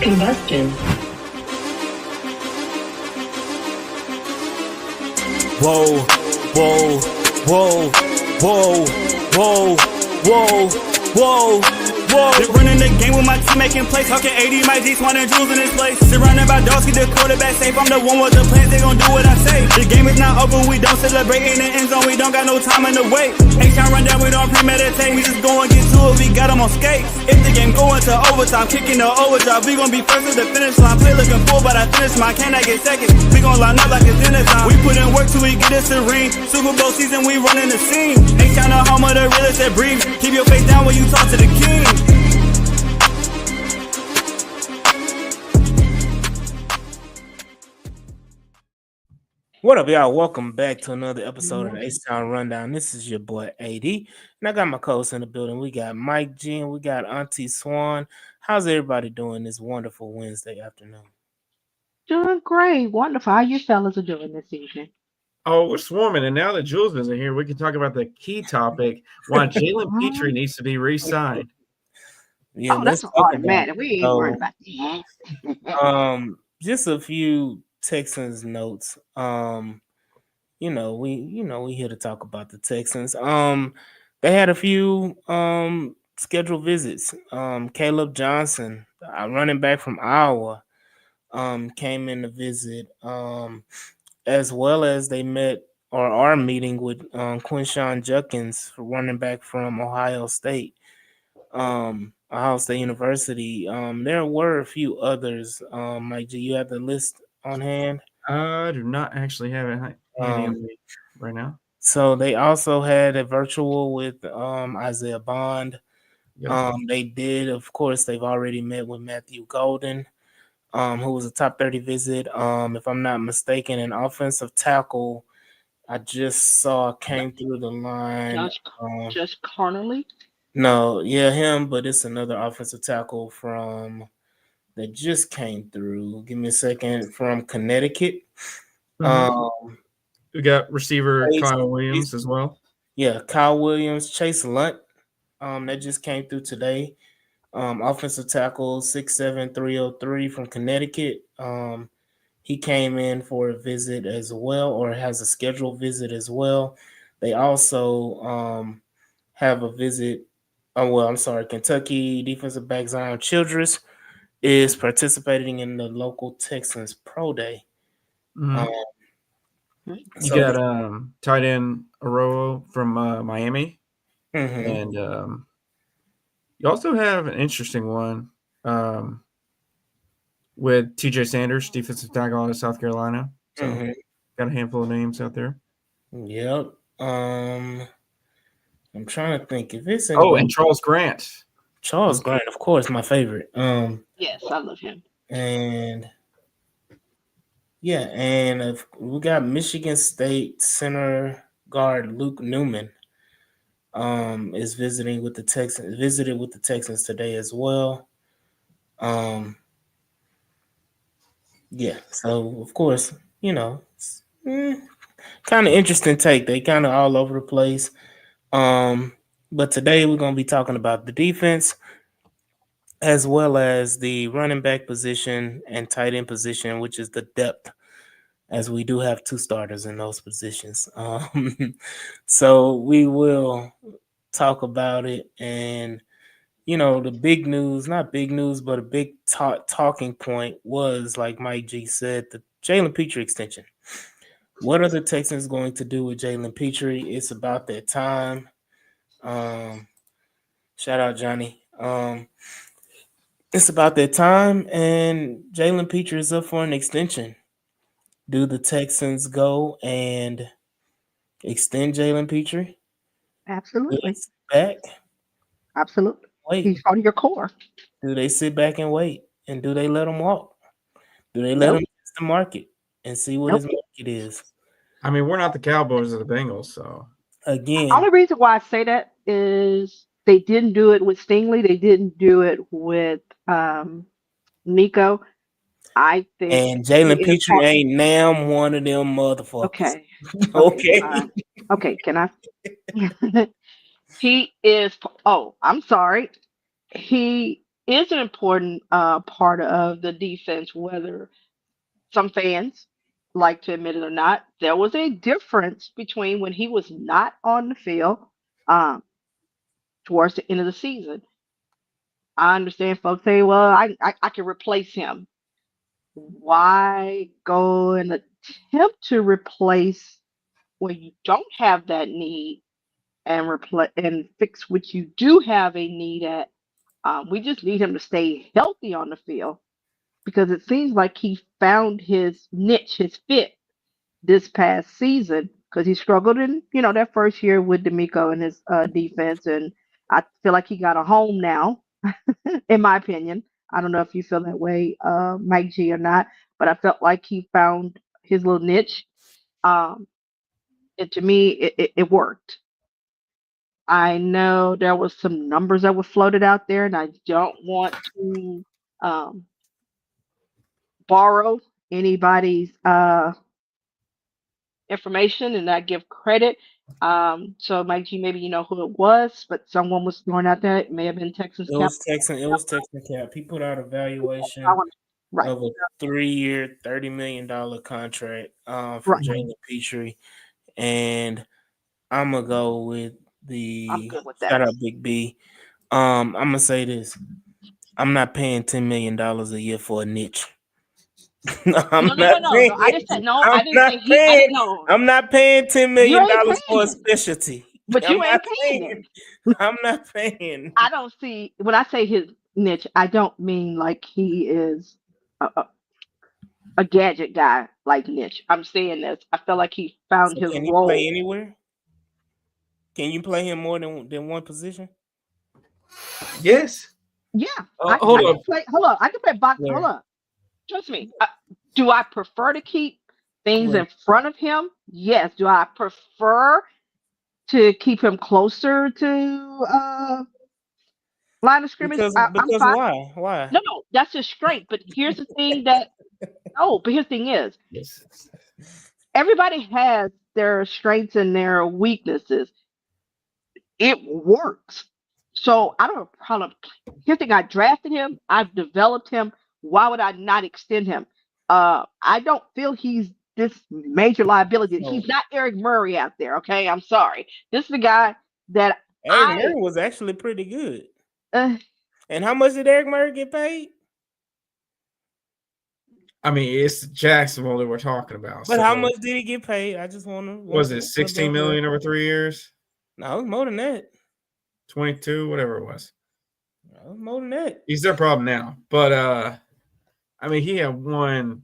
Combustion. Whoa, whoa, whoa, whoa, whoa, whoa, whoa, whoa. Been running the game with my team making plays. Talking 80, my G's, wanting jewels in this place. Surrounded by dogs, keep the quarterback safe. I'm the one with the plans, they gon' do what I say. The game is not over, we don't celebrate in the end zone. We don't got no time in the wait. H-time run down, we don't premeditate. We just go and get to it, we got them on skates. If the game go into overtime, kicking the overdrive, we gon' be first at the finish line. Play looking full, but I finish mine. Can I get second? We gon' line up like it's dinner time. We put in work till we get us a ring. Super Bowl season, we running the scene. H-time the home of the realest that breathe. Keep your face down when you talk to the king. What up, y'all? Welcome back to another episode of the H-Town Rundown. This is your boy AD, and I got my co-host in the building. We got Mike G and we got Auntie Swan. How's everybody doing this wonderful Wednesday afternoon? Doing great. Wonderful. How you fellas are doing this evening? Oh, we're swarming, and now that Jules isn't here, we can talk about the key topic: why Jalen Petrie needs to be re-signed. Yeah, that's automatic. We ain't worried about that. Just a few Texans notes. We here to talk about the Texans. They had a few scheduled visits. Caleb Johnson, running back from Iowa, came in to visit. As well as they met or are meeting with Quinshawn Judkins, running back from Ohio State University. There were a few others. Mike G, you have the list on hand? I do not actually have it handy right now. So they also had a virtual with Isaiah Bond. Yep. They did, of course, they've already met with Matthew Golden, who was a top 30 visit. If I'm not mistaken, an offensive tackle I just saw came through the line. Just Carnley? No, yeah, him, but it's another offensive tackle that just came through. Give me a second. From Connecticut. Mm-hmm. We got receiver Kyle Williams as well. Yeah, Kyle Williams, Chase Lunt. That just came through today. Offensive tackle 6'7", 303 from Connecticut. He came in for a visit as well, or has a scheduled visit as well. They also have a visit. Kentucky defensive back Zion Childress is participating in the local Texans Pro Day. Mm-hmm. You got tight end Arroyo from Miami. Mm-hmm. And you also have an interesting one with TJ Sanders, defensive tackle out of South Carolina. So got a handful of names out there. Yep. I'm trying to think if it's and Charles Grant. Charles Grant, of course, my favorite. Yes, I love him. And we got Michigan State center guard Luke Newman. Is visited with the Texans today as well. So of course, it's kind of interesting take. They kind of all over the place. But today we're going to be talking about the defense as well as the running back position and tight end position, which is the depth, as we do have two starters in those positions. So we will talk about it. And, the big news, not big news, but a big talking point was, like Mike G said, the Jalen Petrie extension. What are the Texans going to do with Jalen Petrie? It's about that time. Shout out, Johnny. It's about that time, and Jalen Petrie is up for an extension. Do the Texans go and extend Jalen Petrie? Absolutely. Back? Absolutely. Wait. He's part of your core. Do they sit back and wait? And do they let him walk? Do they let him test the market and see what his market is? I mean, we're not the Cowboys or the Bengals, so. Again. The only reason why I say that is they didn't do it with Stingley. They didn't do it with Nico. I think. And Jalen Petrie ain't now one of them motherfuckers. Okay. Okay. Can I? He is. Oh, I'm sorry. He is an important part of the defense, whether some fans like to admit it or not. There was a difference between when he was not on the field um, towards the end of the season. I understand folks say, well, I can replace him. Why go and attempt to replace when you don't have that need and replace and fix what you do have a need at? We just need him to stay healthy on the field because it seems like he found his niche, his fit this past season because he struggled in that first year with D'Amico and his defense, and I feel like he got a home now, in my opinion. I don't know if you feel that way, Mike G, or not, but I felt like he found his little niche, um, and to me, it worked. I know there was some numbers that were floated out there, and I don't want to um, borrow anybody's information and not give credit. So Mike G, maybe you know who it was, but someone was throwing out there. It may have been Texas It Cap. was Texan. It was Texan Cap. He put out a I valuation want right, of a 3-year, $30 million contract for right. Jalen Petrie, and I'm gonna go with I'm the good with that. shout out Big B. I'm gonna say this: I'm not paying $10 million a year for a niche. I'm No, no, not no, no, no. I paying. didn't say no. I'm I didn't not say he. I paying. didn't know. I'm not paying $10 You million ain't for a paying it, specialty. but I'm you not ain't paying paying. it. I'm not paying. I don't see when I say his niche. I don't mean like he is a gadget guy like niche. I'm saying this. I feel like he found So his can he play role. anywhere? Can you play him more than one position? Yes. Yeah, Hold I up. can play. Hold on, I can play box. Hold Where? on. Trust me. Do I prefer to keep things Where? in front of him? Yes. Do I prefer to keep him closer to line of scrimmage? I'm Because fine. why? Why? No, no, that's just straight. But here's the thing that but here's the thing is Yes. everybody has their strengths and their weaknesses. It works. So I don't have a problem. Here's the thing: I drafted him. I've developed him. Why would I not extend him? I don't feel he's this major liability. So He's not Eric Murray out there. Okay, I'm sorry. This is the guy that Eric I. Murray was actually pretty good. Uh, And how much did Eric Murray get paid? I mean, it's Jacksonville that we're talking about. But So how much did he get paid? I just want was it to 16 million over 3 years? No, it was more than that. 22, whatever it was. No, it was more than that. He's their problem now. But I mean, he had one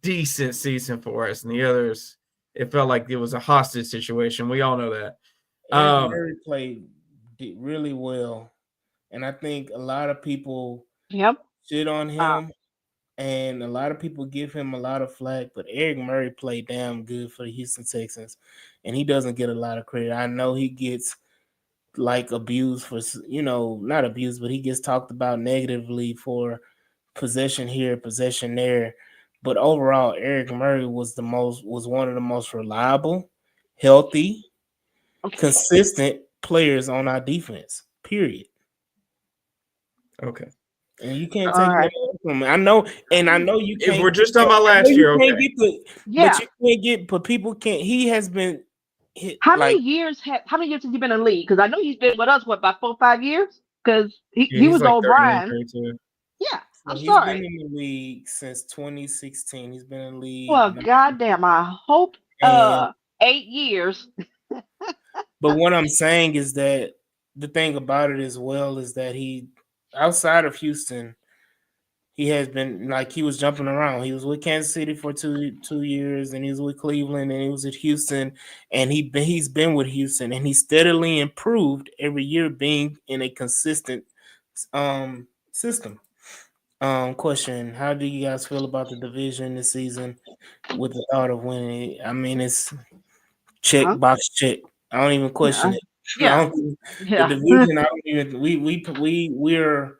decent season for us, and the others, it felt like it was a hostage situation. We all know that. Eric Murray did really well, and I think a lot of people him. shit on Uh, him, and a lot of people give him a lot of flack. But Eric Murray played damn good for the Houston Texans, and he doesn't get a lot of credit. I know he gets like abused for not abused, but he gets talked about negatively for possession here, possession there. But overall, Eric Murray was one of the most reliable, healthy, okay. consistent players on our defense. Period. Okay. And you can't All take that right. away from me. I know you If can't. we're just talking about I know last year, you can't okay. get the, but Yeah. you can't get. But people can't. He has been hit How like many years has he been in the league? Because I know he's been with us what about 4 or 5 years? Because Yeah, he he's was like O'Brien. 31, 32. Yeah. so I'm he's been sorry. in the league since 2016. He's been in the Well, league, goddamn, I hope and 8 years. but what I'm saying is that the thing about it as well is that he outside of Houston. He has been like he was jumping around. He was with Kansas City for 2 years, and he was with Cleveland, and he was at Houston, and he's been with Houston, and he steadily improved every year, being in a consistent system. Question: how do you guys feel about the division this season with the thought of winning? I mean, it's check Huh? box check. I don't even question Yeah. it. Yeah. The Yeah. division. I don't even. We're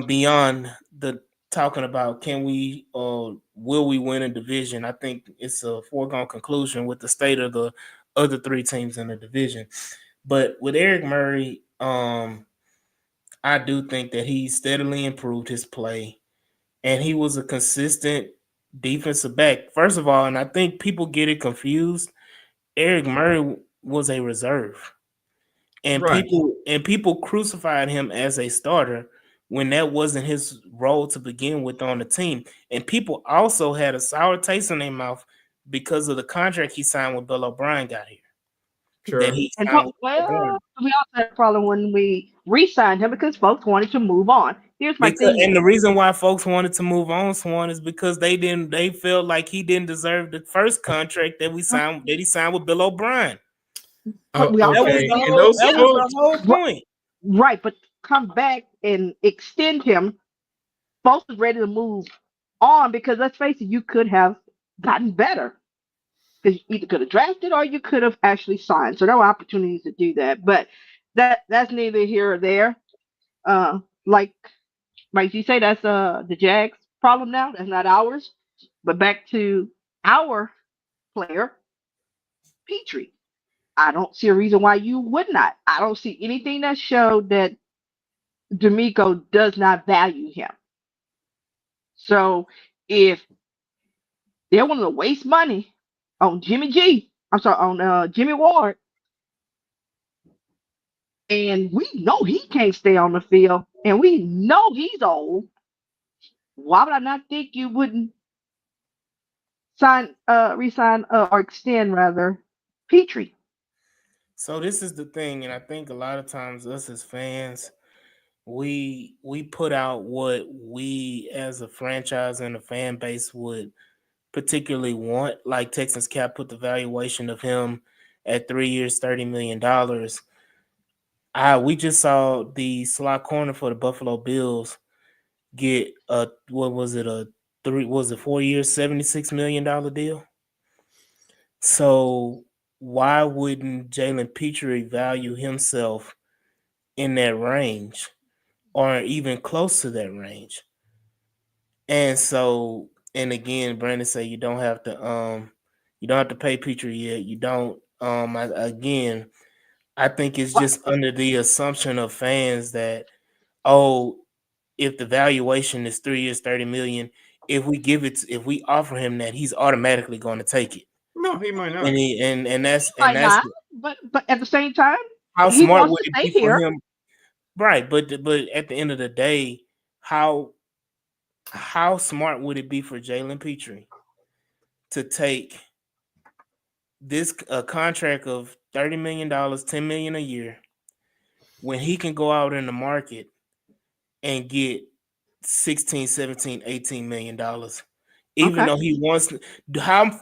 beyond the talking about can we will we win a division. I think it's a foregone conclusion with the state of the other three teams in the division. But with Eric Murray, I I do think that he steadily improved his play, and he was a consistent defensive back. First of all, and I think people get it confused. Eric Murray was a reserve, and Right. people crucified him as a starter when that wasn't his role to begin with on the team. And people also had a sour taste in their mouth because of the contract he signed when Bill O'Brien got here. That Sure. he And signed with Bill well, O'Brien. we also had a problem when we re-signed him because folks wanted to move on. Here's my Because thing: and the reason why folks wanted to move on Swan is because they felt like he didn't deserve the first contract that he signed with Bill O'Brien. but Oh, we That also was okay. the did, And whole those that yeah, was the folks, whole point. right. But come back and extend him. Folks was ready to move on because let's face it, you could have gotten better because you either could have drafted or you could have actually signed. So there were opportunities to do that, but that's neither here or there. Like you say, that's the Jags' problem now. That's not ours. But back to our player, Petrie. I don't see a reason why you would not. I don't see anything that showed that D'Amico does not value him. So if they're willing to waste money on Jimmy Ward, and we know he can't stay on the field, and we know he's old. Why would I not think you wouldn't resign, or extend rather, Petrie? So this is the thing, and I think a lot of times us as fans, we put out what we as a franchise and a fan base would particularly want. Like Texans Cap put the valuation of him at 3 years, $30 million. We just saw the slot corner for the Buffalo Bills get a what was it a three was it 4 years, $76 million deal. So why wouldn't Jalen Petrie value himself in that range or even close to that range? And so, and again, Brandon said you don't have to pay Petrie yet. You don't again, I think it's What? just under the assumption of fans that, oh, if the valuation is 3 years, 30 million, if we offer him that, he's automatically going to take it. no, he might And not. he He and might that's not, but at the same time, how he smart wants would to it stay be for here. him, right? But at the end of the day, how smart would it be for Jalen Petrie to take this a contract of $30 million, $10 million a year, when he can go out in the market and get 16, 17, $18 million, even Okay, though he wants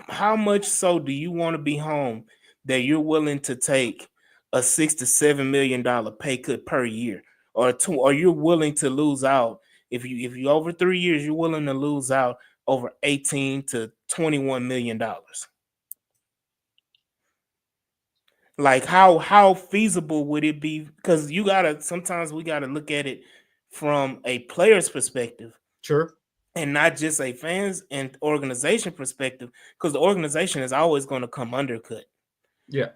how much so do you want to be home that you're willing to take a $6 to $7 million pay cut per year, or you're willing to lose out if you over 3 years you're willing to lose out over 18 to $21 million. Like how feasible would it be? Because you gotta sometimes we gotta look at it from a player's perspective Sure. and not just a fans and organization perspective, because the organization is always going to come undercut. Yeah.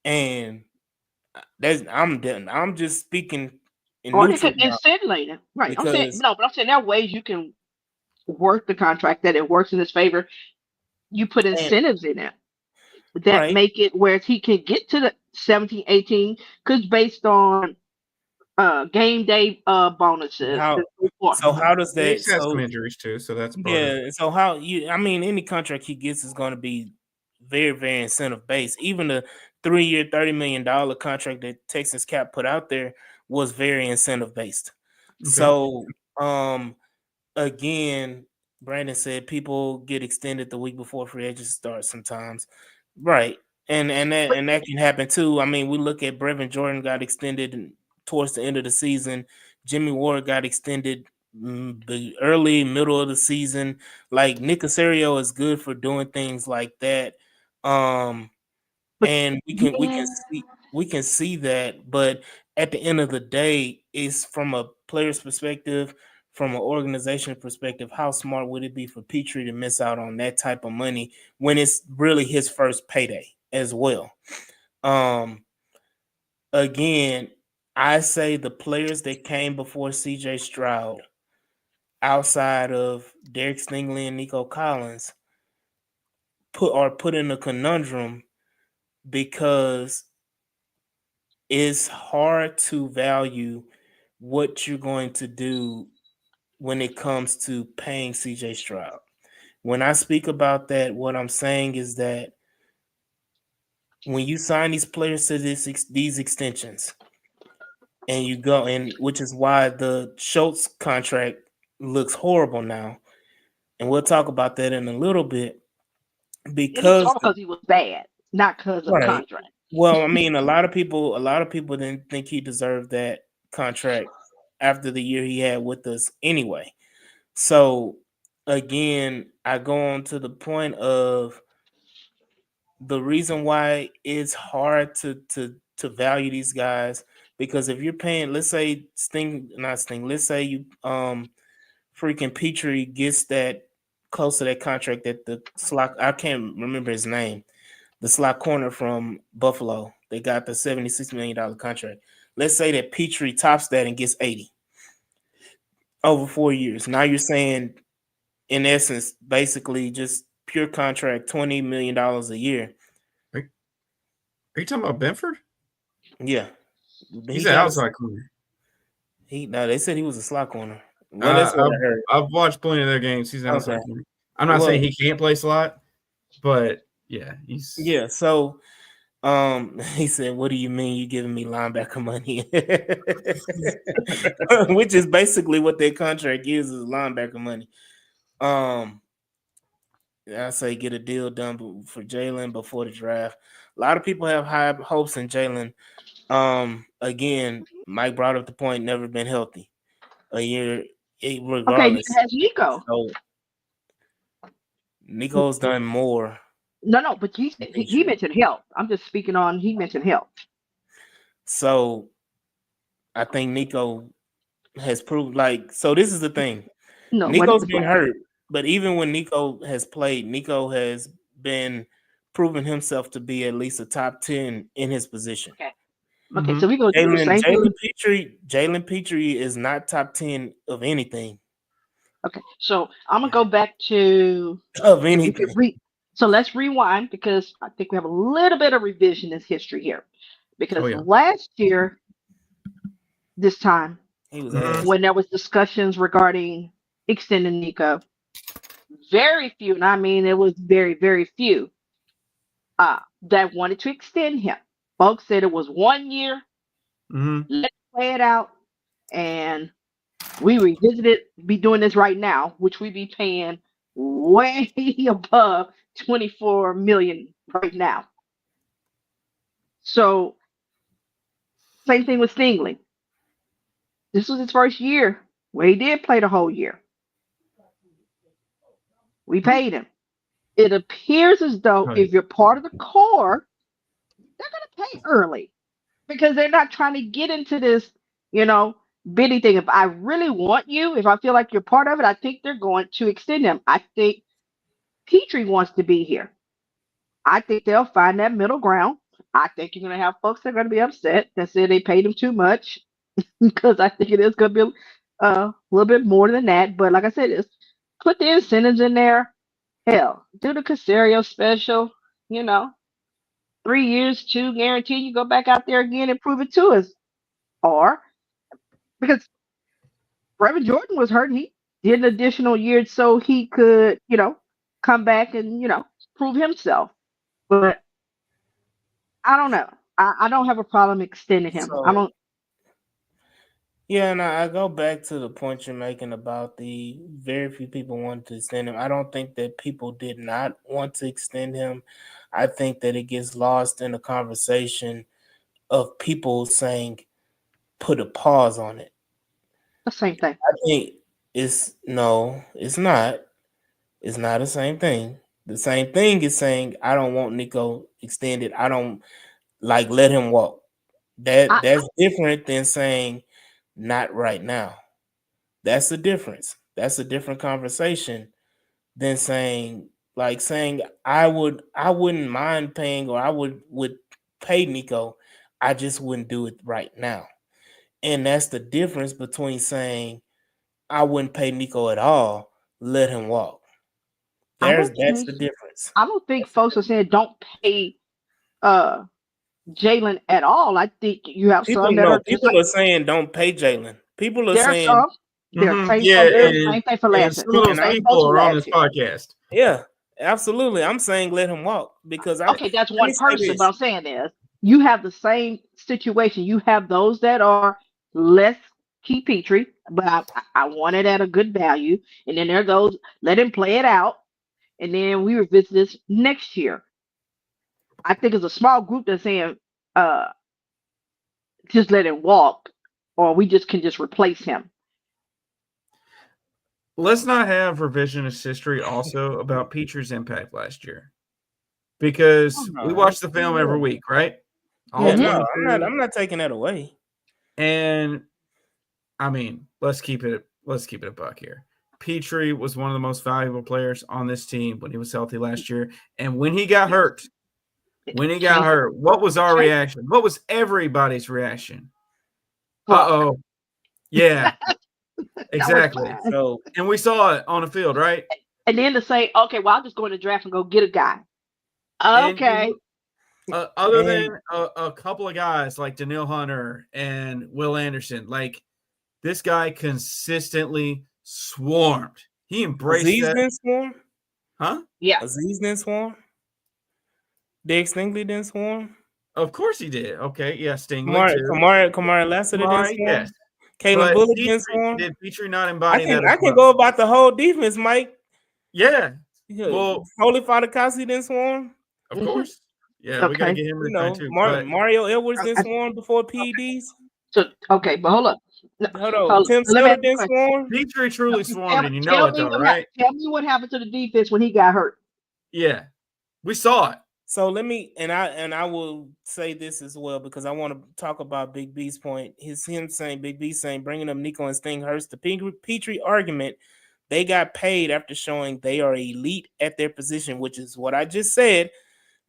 And I'm just speaking in or they neutral could now insinuate it. Right. I'm saying because no, but I'm saying there are ways you can work the contract that it works in his favor. You put and incentives in it that right. make it where he can get to the 17, 18, because based on game day bonuses How and so forth. so how does And that he's had some so injuries too, so that's part of it. yeah, so how you I mean any contract he gets is going to be very, very incentive based. Even the 3 year $30 million contract that Texas Cap put out there was very incentive based. Okay. So again, Brandon said people get extended the week before free agency starts sometimes. Right. But And that can happen too. I mean, we look at Brevin Jordan got extended towards the end of the season. Jimmy Ward got extended the early middle of the season. Like Nick Casario is good for doing things like that. Um but and yeah, we can see that, but at the end of the day, it's from a player's perspective, from an organization perspective, how smart would it be for Petrie to miss out on that type of money when it's really his first payday as well? um Again, I say the players that came before CJ Stroud, outside of Derek Stingley and Nico Collins, put in a conundrum because it's hard to value what you're going to do when it comes to paying CJ Stroud. When I speak about that, what I'm saying is that when you sign these players to these extensions, and you go, and which is why the Schultz contract looks horrible now, and we'll talk about that in a little bit It looks because all because he was bad, not because of the right. contract. Well, I mean, a lot of people didn't think he deserved that contract after the year he had with us anyway. So again, I go on to the point of the reason why it's hard to value these guys, because if you're paying, let's say let's say you freaking Petrie gets that close to that contract that the slot, I can't remember his name, the slot corner from Buffalo. They got the $76 million contract. Let's say that Petrie tops that and gets 80 over 4 years. Now you're saying, in essence, basically just pure contract, $20 million a year. Are you talking about Benford? Yeah. He's He an got outside corner. no, they said he was a slot corner. Well, that's what I've I heard. I've watched plenty of their games. He's an Okay. outside corner. I'm not Well, saying he can't play slot, but yeah, he's yeah, so he said, "What do you mean you giving me linebacker money?" Which is basically what their contract is linebacker money. Um, I say get a deal done for Jalen before the draft. A lot of people have high hopes in Jalen. Again, Mike brought up the point, never been healthy a year, Okay, regardless. has Nico. So Nico's done more. No, but than he Petrie. mentioned health. I'm just speaking on he mentioned health. So I think Nico has proved, like, so this is the thing. No, what Nico's is been what? hurt, but even when Nico has played, Nico has been proven himself to be at least a top 10 in his position. Okay. Okay, mm-hmm. so we're gonna do the same thing. Jalen Petrie is not top 10 of anything. Okay, so I'm gonna go back to Of if we could anything. so let's rewind because I think we have a little bit of revisionist history here. Oh Because yeah. last year, this time, He was Mhm. ass. when there was discussions regarding extending Nico, very few, and I mean it was very, very few, that wanted to extend him. Folks said it was 1 year, Mm-hmm. let's play it out, and we revisit it, be doing this right now, which we be paying way above 24 million right now. So same thing with Stingley. This was his first year where he did play the whole year. We paid him. It appears as though Oh, yeah. if you're part of the core, they're gonna pay early because they're not trying to get into this, you know, bidding thing. If I really want you, if I feel like you're part of it, I think they're going to extend him. I think Petrie wants to be here. I think they'll find that middle ground. I think you're going to have folks that are going to be upset that say they paid him too much because I think it is going to be a little bit more than that. But like I said, it's put the incentives in there. Hell, do the Casario special. You know, 3 years, two guarantee you go back out there again and prove it to us. Or because Brevin Jordan was hurt, he did an additional year so he could, come back and prove himself. But I don't know. I don't have a problem extending him. I So don't. yeah, and I go back to the point you're making about the very few people wanted to extend him. I don't think that people did not want to extend him. I think that it gets lost in the conversation of people saying put a pause on it. The same thing. I think it's no, it's not. It's not the same thing. The same thing is saying I don't want Nico extended. I don't like let him walk. I, That's different than saying not right now. That's the difference. That's a different conversation than saying I wouldn't mind paying, or I would pay Nico. I just wouldn't do it right now. And that's the difference between saying I wouldn't pay Nico at all, let him walk. That's the difference. I don't think That's the folks are saying don't pay uh Jalen at all. I think you have some that are just People like are saying don't pay Jalen. People are there are saying, some. There are same Yeah, folks saying the same thing for and last year. some of Then the those and I, same folks people for are on this last year. podcast. yeah, absolutely. I'm saying let him walk because Okay, that's let me one say person, but this. I'm saying is you have the same situation. You have those that are less key Petrie, but I want it at a good value, and then there are those let him play it out, and then we revisit this next year. I think it's a small group that's saying uh just let him walk, or we just can just replace him. Let's not have revisionist history also about Petrie's impact last year, because we No, watch the film every week, right? All yeah, no, Mhm. 22. I'm not taking that away. And I mean, let's keep it a buck here. Petrie was one of the most valuable players on this team when he was healthy last year. And when he got hurt, Change what was our change reaction? What was everybody's reaction? fuck. Uh-oh. Yeah, That was exactly. fine. So And we saw it on the field, right? And then to say, okay, well, I'll just go in the draft and go get a guy. And Okay. other than and a couple of guys like Daniil Hunter and Will Anderson, like this guy consistently swarmed. He embraced Aziz that, didn't swarm. huh? Yeah. Aziz didn't swarm. Dick Stingley didn't swarm. Of course he did. Okay, yeah, Stingley too. Kamara Lassiter didn't Right, yes. swarm. Kalen But Bullock didn't Petrie, swarm. did Petrie not embody that as I can well? go about the whole defense, Mike. Yeah. Yeah, Well, Holy Father Kasi didn't swarm. of Hmm. course. Yeah, we got to Okay. get him in You the train know, too. But Mario Edwards didn't I- swarm before PEDs. So okay, but hold up. No, Hold on, hold up. Tim So let me Sutter ask you a didn't question. swarm. Petrie No, truly swarmed, and you know tell it me though, what right? Tell me what happened to the defense when he got hurt. Yeah. We saw it. So let me and I will say this as well because I want to talk about Big B's point. Him saying Big B saying bringing up Nico and Sting hurts the Petrie argument. They got paid after showing they are elite at their position, which is what I just said.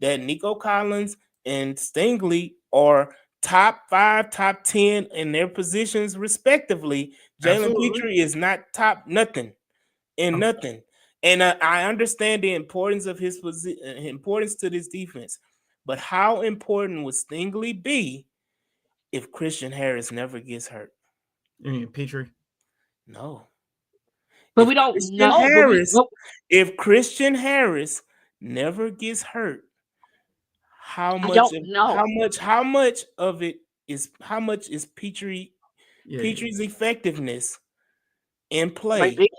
That Nico Collins and Stingley are top 5, top 10 in their positions respectively. Jalen Absolutely. Petrie is not top nothing in nothing. And I understand the importance of his importance to this defense, but how important would Stingley be if Christian Harris never gets hurt? You mean Petrie? No. But we don't know. If Christian Harris never gets hurt, I don't know. how much is Yeah. Petrie's effectiveness in Might play be,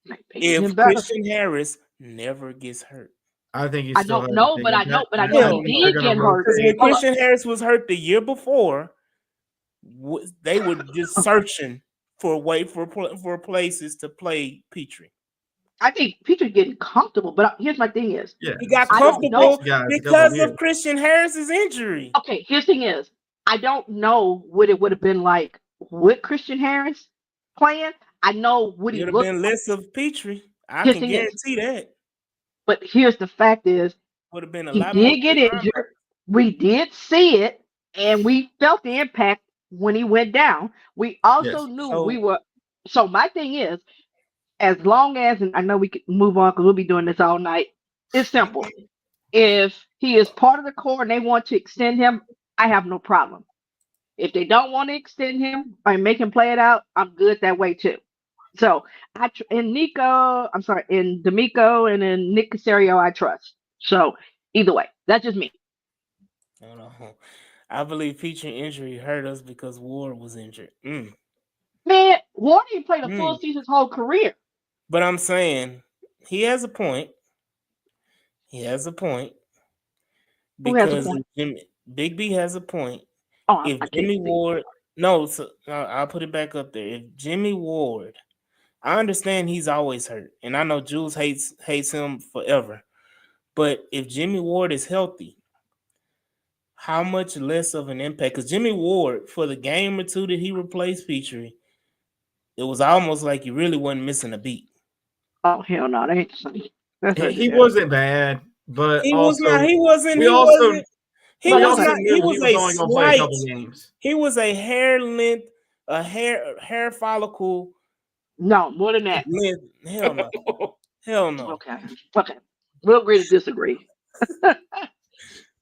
might make him if better. Christian Harris never gets hurt? I think he I still has don't a know, big but impact. I And know I he Hell think no. they're did going to get hurt. Because when rotate. Hold up. Christian Harris was hurt the year before, they were just searching for places to play Petrie. I think Peter's getting comfortable, but here's my thing is, Yeah. He got I don't know. comfortable Guys, a couple of because years. of Christian Harris's injury. Okay, here's the thing is, I don't know what it would have been like with Christian Harris playing. I know what It he would have looked been like. less of Petrie. I Here's can the thing is, guarantee that. but here's the fact is, Would have been a he lot more did get good injured. We did see it, and we felt the impact when he went down. We also Yes. knew we So were. So my thing is, as long as, and I know we could move on because we'll be doing this all night. It's simple. If he is part of the core and they want to extend him, I have no problem. If they don't want to extend him or make him play it out, I'm good that way too. So in Nico, I'm sorry, in D'Amico and in Nick Casario, I trust. So either way, that's just me. I don't know. I believe Petrie injury hurt us because Ward was injured. Man, Warren didn't play the full Mm. season his whole career. But I'm saying he has a point. He has a point Who has a because point? Big B has a point. Oh, If I can't Jimmy see. Ward, no, so I'll put it back up there. If Jimmy Ward, I understand he's always hurt, and I know Jules hates him forever. But if Jimmy Ward is healthy, how much less of an impact? Because Jimmy Ward, for the game or two that he replaced Petrie, it was almost like he really wasn't missing a beat. Oh hell no, that ain't the same. That's not He yeah. wasn't bad, but He was also not. He wasn't. we He also wasn't. He But we was okay, also not. He knew he was was a only going to play a slight. couple games. He was a hair length a hair follicle No, more than that. length. Hell no. Hell no. Okay. Okay. We'll agree to disagree.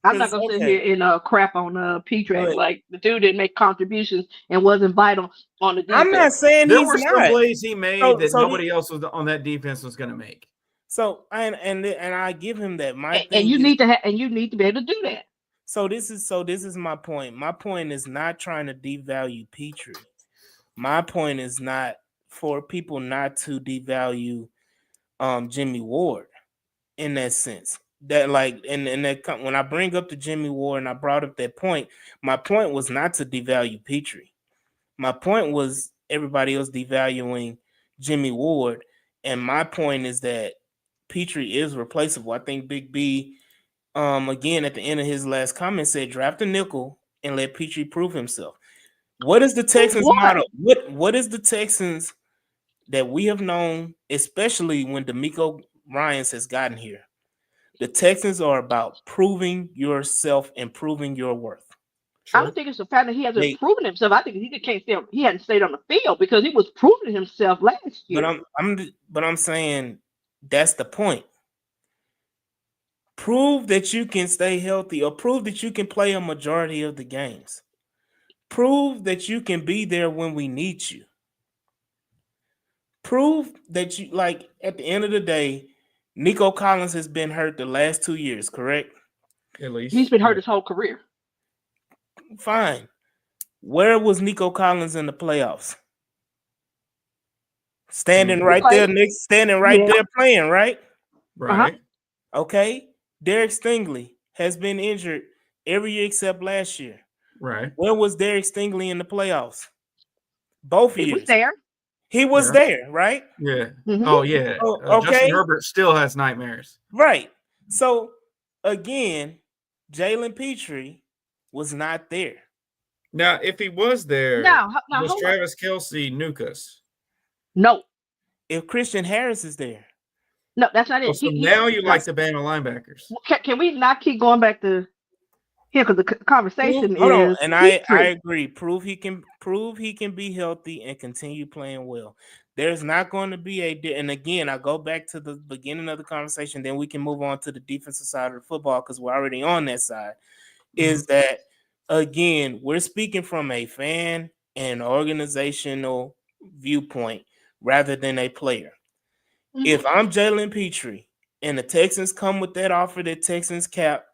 I'm not Cause gonna sit here okay, and crap on Petrie but like the dude didn't make contributions and wasn't vital on the I'm not defense. saying There he's were some not. plays he made So that so nobody else was on that defense was going to make. and I give him that. My And thing you is need to have and you need to be able to do that. this is my point. My point is not trying to devalue Petrie. My point is not for people not to devalue Jimmy Ward in that sense. That like and that when I bring up the Jimmy Ward and I brought up that point, my point was not to devalue Petrie. My point was everybody else devaluing Jimmy Ward, and my point is that Petrie is replaceable. I think Big B, again at the end of his last comment said, draft a nickel and let Petrie prove himself. What is the Prove Texans' what? motto? What is the Texans that we have known, especially when D'Amico Ryans has gotten here? The Texans are about proving yourself and proving your worth. I Sure. don't think it's the fact that he hasn't They, proven himself. I think he just can't stay. He hadn't stayed on the field because he was proving himself last but year. I'm saying that's the point. Prove that you can stay healthy, or prove that you can play a majority of the games. Prove that you can be there when we need you. Prove that you, like, at the end of the day, Nico Collins has been hurt the last 2 years, correct? At least. He's been hurt Yeah. his whole career. Fine. Where was Nico Collins in the playoffs? Standing right there, Played. Nick, standing right Yeah. there playing, right? Right. Okay. Derek Stingley has been injured every year except last year. Right. When was Derek Stingley in the playoffs? Both He was years. there. He was Yeah. there, right? Yeah. Mhm. Oh, yeah. Oh, Justin okay. Herbert still has nightmares. Right. So again, Jalen Petrie was not there. Now, if he was there, Now was hold on. Travis Kelce Nukas? No, If Christian Harris is there, no, that's not Well, it. so now you like Yes. the band of linebackers. Can we not keep going back to here because the conversation hold on, is and I Petrie. agree. Prove he can be healthy and continue playing well. There's not going to be and again, I go back to the beginning of the conversation. Then we can move on to the defensive side of the football because we're already on that side. Is that again? We're speaking from a fan and organizational viewpoint rather than a player. Mhm. If I'm Jalen Petrie and the Texans come with that offer that Texans cap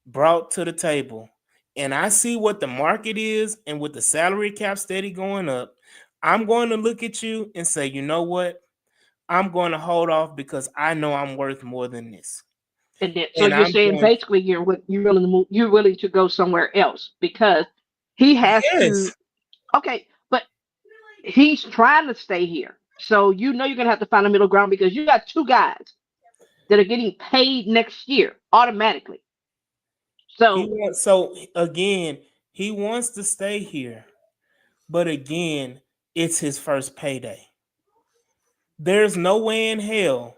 brought to the table, and I see what the market is and with the salary cap steady going up, I'm going to look at you and say, you know what? I'm going to hold off because I know I'm worth more than this. And then, so And you're I'm saying going, basically you're willing to move, you're willing to go somewhere else because he has to. yes, Okay, but he's trying to stay here. So you know you're gonna have to find a middle ground because you got two guys that are getting paid next year automatically. So so again, he wants to stay here, but again, it's his first payday. There's no way in hell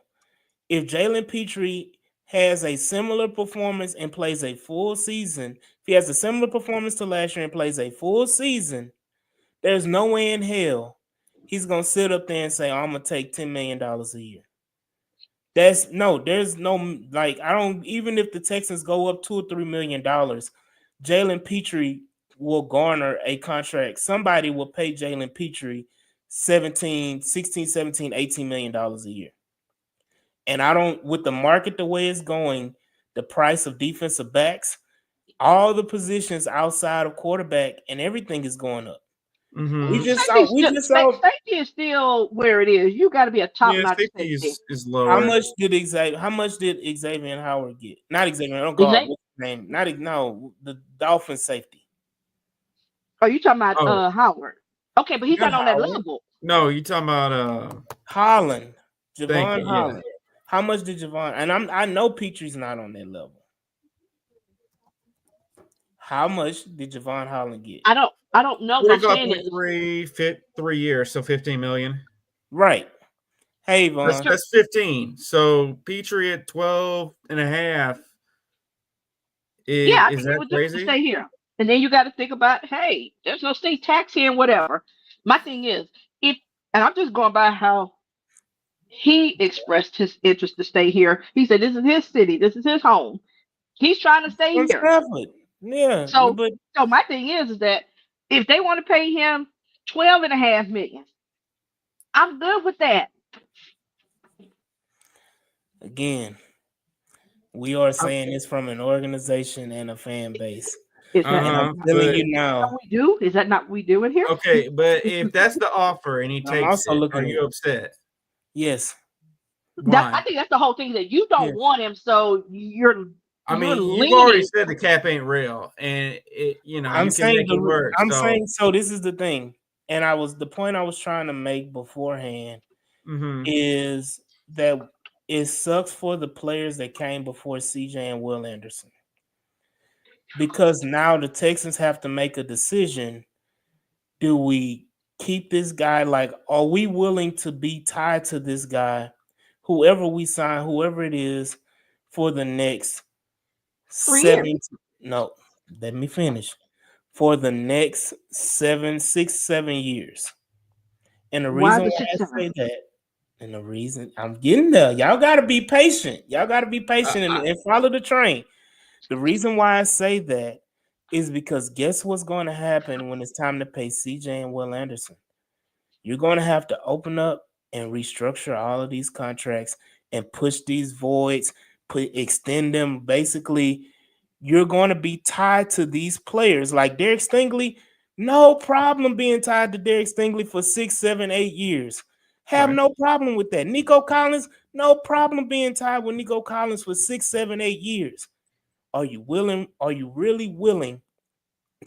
if Jalen Petrie has a similar performance and plays a full season, if he has a similar performance to last year and plays a full season, there's no way in hell he's gonna sit up there and say, I'm gonna take $10 million a year. There's no, like, I don't, even if the Texans go up $2 or $3 million, Jalen Petrie will garner a contract. Somebody will pay Jalen Petrie 16, 17, $18 million a year. And I don't, with the market the way it's going, the price of defensive backs, all the positions outside of quarterback and everything is going up. We just saw, safety is still where it is. You got to be a top Yeah, notch safety safety. is lower. how much did Xavier Howard get? Not Xavier, don't go out. What's his name? The Dolphin safety. Are you talking about Oh. Howard? Okay, but he's Not not on that Howard. level. No, you talking about Holland. Thank Javon you, Holland. How much did Javon? And I know Petrie's not on that level. How much did Javon Holland get? I don't know. What I'm saying is 45.3 fit 3 years, so 15 million. Right. Hey, Vaughn. That's 15. So Petrie at 12 and a half. I Is think he that would definitely crazy? stay here. And then you got to think about, hey, there's no state tax here and whatever. My thing is, if and I'm just going by how he expressed his interest to stay here. He said this is his city, this is his home. He's trying to stay From here. Stafford. Yeah, So but so my thing is that if they want to pay him 12.5 million, I'm good with that. again, we are Uh saying this from an organization and a fan base. Is that And I'm huh. telling But you now, what we do? Is that not what we do in here? okay, but if that's the offer and he I'm takes also it, are looking at, you upset? yes, That's I Why? think that's the whole thing that you don't yes. want him, so I you're mean, you've already leaning. said the cap ain't real, and I'm you can saying make it work. I'm So, saying so this is the thing. And the point I was trying to make beforehand hmm is that it sucks for the players that came before CJ and Will Anderson. Because now the Texans have to make a decision. Do we keep this guy? Like, are we willing to be tied to this guy, whoever we sign, whoever it is, for the next 3 years. 7? No, let me finish. For the next 7 6 7 years. And the Why reason the why six I seven? say that, and the reason I'm getting there, y'all gotta be patient. Y'all gotta be I, patient I, and follow the train. The reason why I say that is because guess what's going to happen when it's time to pay CJ and Will Anderson? You're going to have to open up and restructure all of these contracts and push these voids, extend them. Basically, you're going to be tied to these players like Derek Stingley. No problem being tied to Derek Stingley for 6 7 8 years. Have right. no problem with that. Nico Collins, no problem being tied with Nico Collins for 6 7 8 years. Are you willing? Are you really willing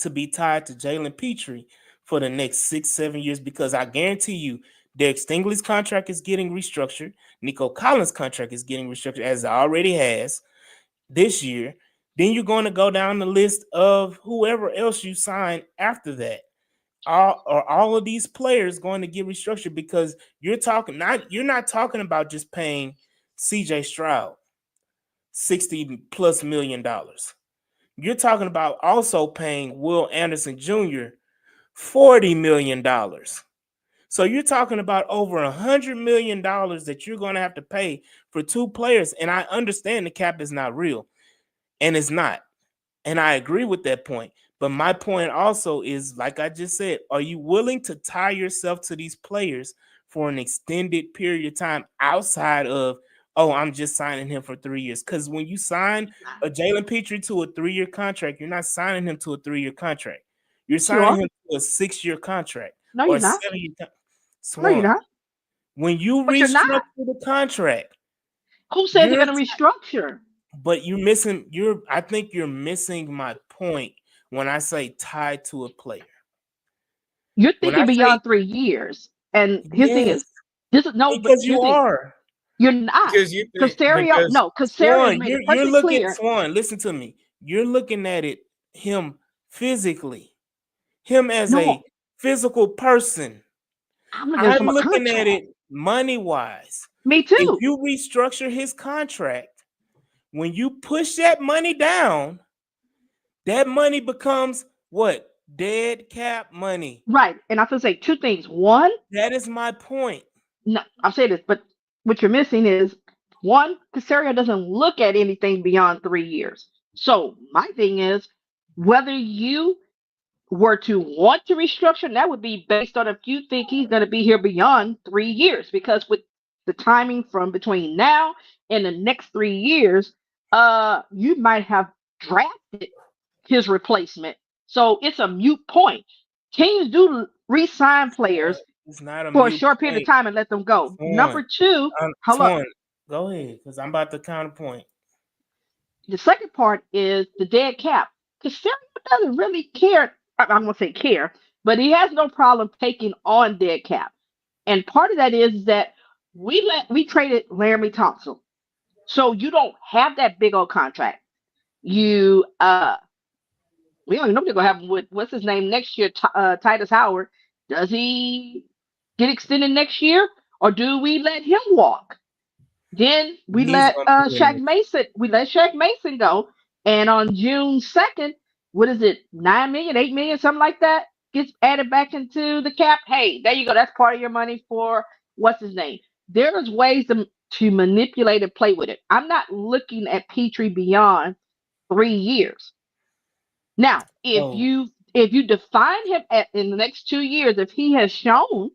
to be tied to Jalen Petrie for the next 6 7 years? Because I guarantee you, Derek Stingley's contract is getting restructured. Nico Collins' contract is getting restructured, as it already has this year. Then you're going to go down the list of whoever else you sign after that. All of these players going to get restructured? Because you're not talking about just paying CJ Stroud $60+ million. You're talking about also paying Will Anderson Jr. $40 million. So you're talking about over $100 million that you're going to have to pay for two players. And I understand the cap is not real, and it's not. And I agree with that point. But my point also is, like I just said, are you willing to tie yourself to these players for an extended period of time outside of, oh, I'm just signing him for 3 years? Because when you sign a Jalen Petrie to a 3-year contract, you're not signing him to a 3-year contract. You're Yes, you signing are. him to a 6-year contract No, or you're a not. 7-year No, you're Swan. not. When you But you're not. restructure the contract, Who said they're you're going to restructure? but you're missing. I think you're missing my point when I say tied to a player. You're When I thinking say beyond 3 years. And his thing yes, is, this is no, but because your you thing, are you're not. Because you think Casario, because no, Casario's Swan. made it You're perfectly looking clear. Swan. Listen to me. You're looking at it him physically, him as a No, physical person. I'm looking at it I'm from a looking at contract. it money wise. Me If too. you restructure his contract, when you push that money down, that money becomes what? Dead cap money. Right. And I have to say two things. One, That is my point. no, I'll say this, but what you're missing is one, Casario doesn't look at anything beyond 3 years. So my thing is whether you were to want to restructure, that would be based on if you think he's going to be here beyond 3 years. Because with the timing from between now and the next 3 years, you might have drafted his replacement. So it's a mute point. Teams do re-sign players It's not a for a mute short period of point. time and let them go. Swan. Number two, hold up. Swan, go ahead, because I'm about to counterpoint. The second part is the dead cap. Because doesn't really care. I'm going to say care, but he has no problem taking on dead cap. And part of that is that we traded Laramie Thompson. So you don't have that big old contract. You we don't even know what they're gonna have with what's his name next year, Titus Howard. Does he get extended next year, or do we let him walk? Then we He's let gonna be in Shaq it. Mason. We let Shaq Mason go, and on June 2nd, what is it? 9 million, 8 million, something like that. gets added back into the cap, hey, there you go. That's part of your money for what's his name. There's ways to manipulate and play with it. I'm not looking at Petrie beyond 3 years. Now, Oh, if you define him in the next 2 years, if he has shown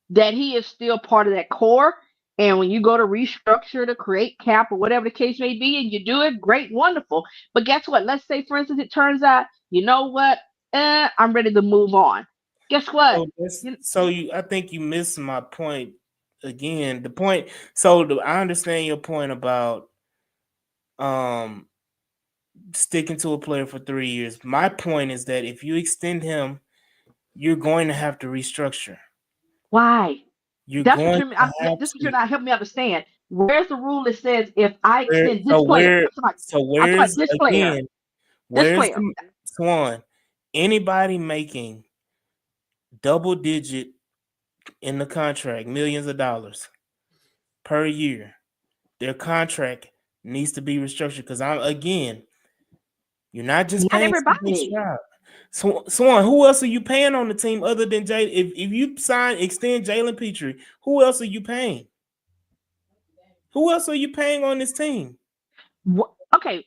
that he is still part of that core, and when you go to restructure to create cap or whatever the case may be, and you do it, great, wonderful. But guess what? Let's say, for instance, it turns out, you know what? I'm ready to move on. Guess what? I think you missed my point again. The point. So I understand your point about sticking to a player for 3 years. My point is that if you extend him, you're going to have to restructure. Why? You're That's what going you're. to have This is what to. you're not helping me understand. Where's the rule that says if I Where, extend this so player, where so I'm talking about where's this player, again? this Where's player. the Swan? Anybody making double digit in the contract, millions of dollars per year, their contract needs to be restructured because you're not just Not paying something everybody. Stroud. Swan, who else are you paying on the team other than Jay? If you extend Jalen Petrie, who else are you paying? Who else are you paying on this team? Okay,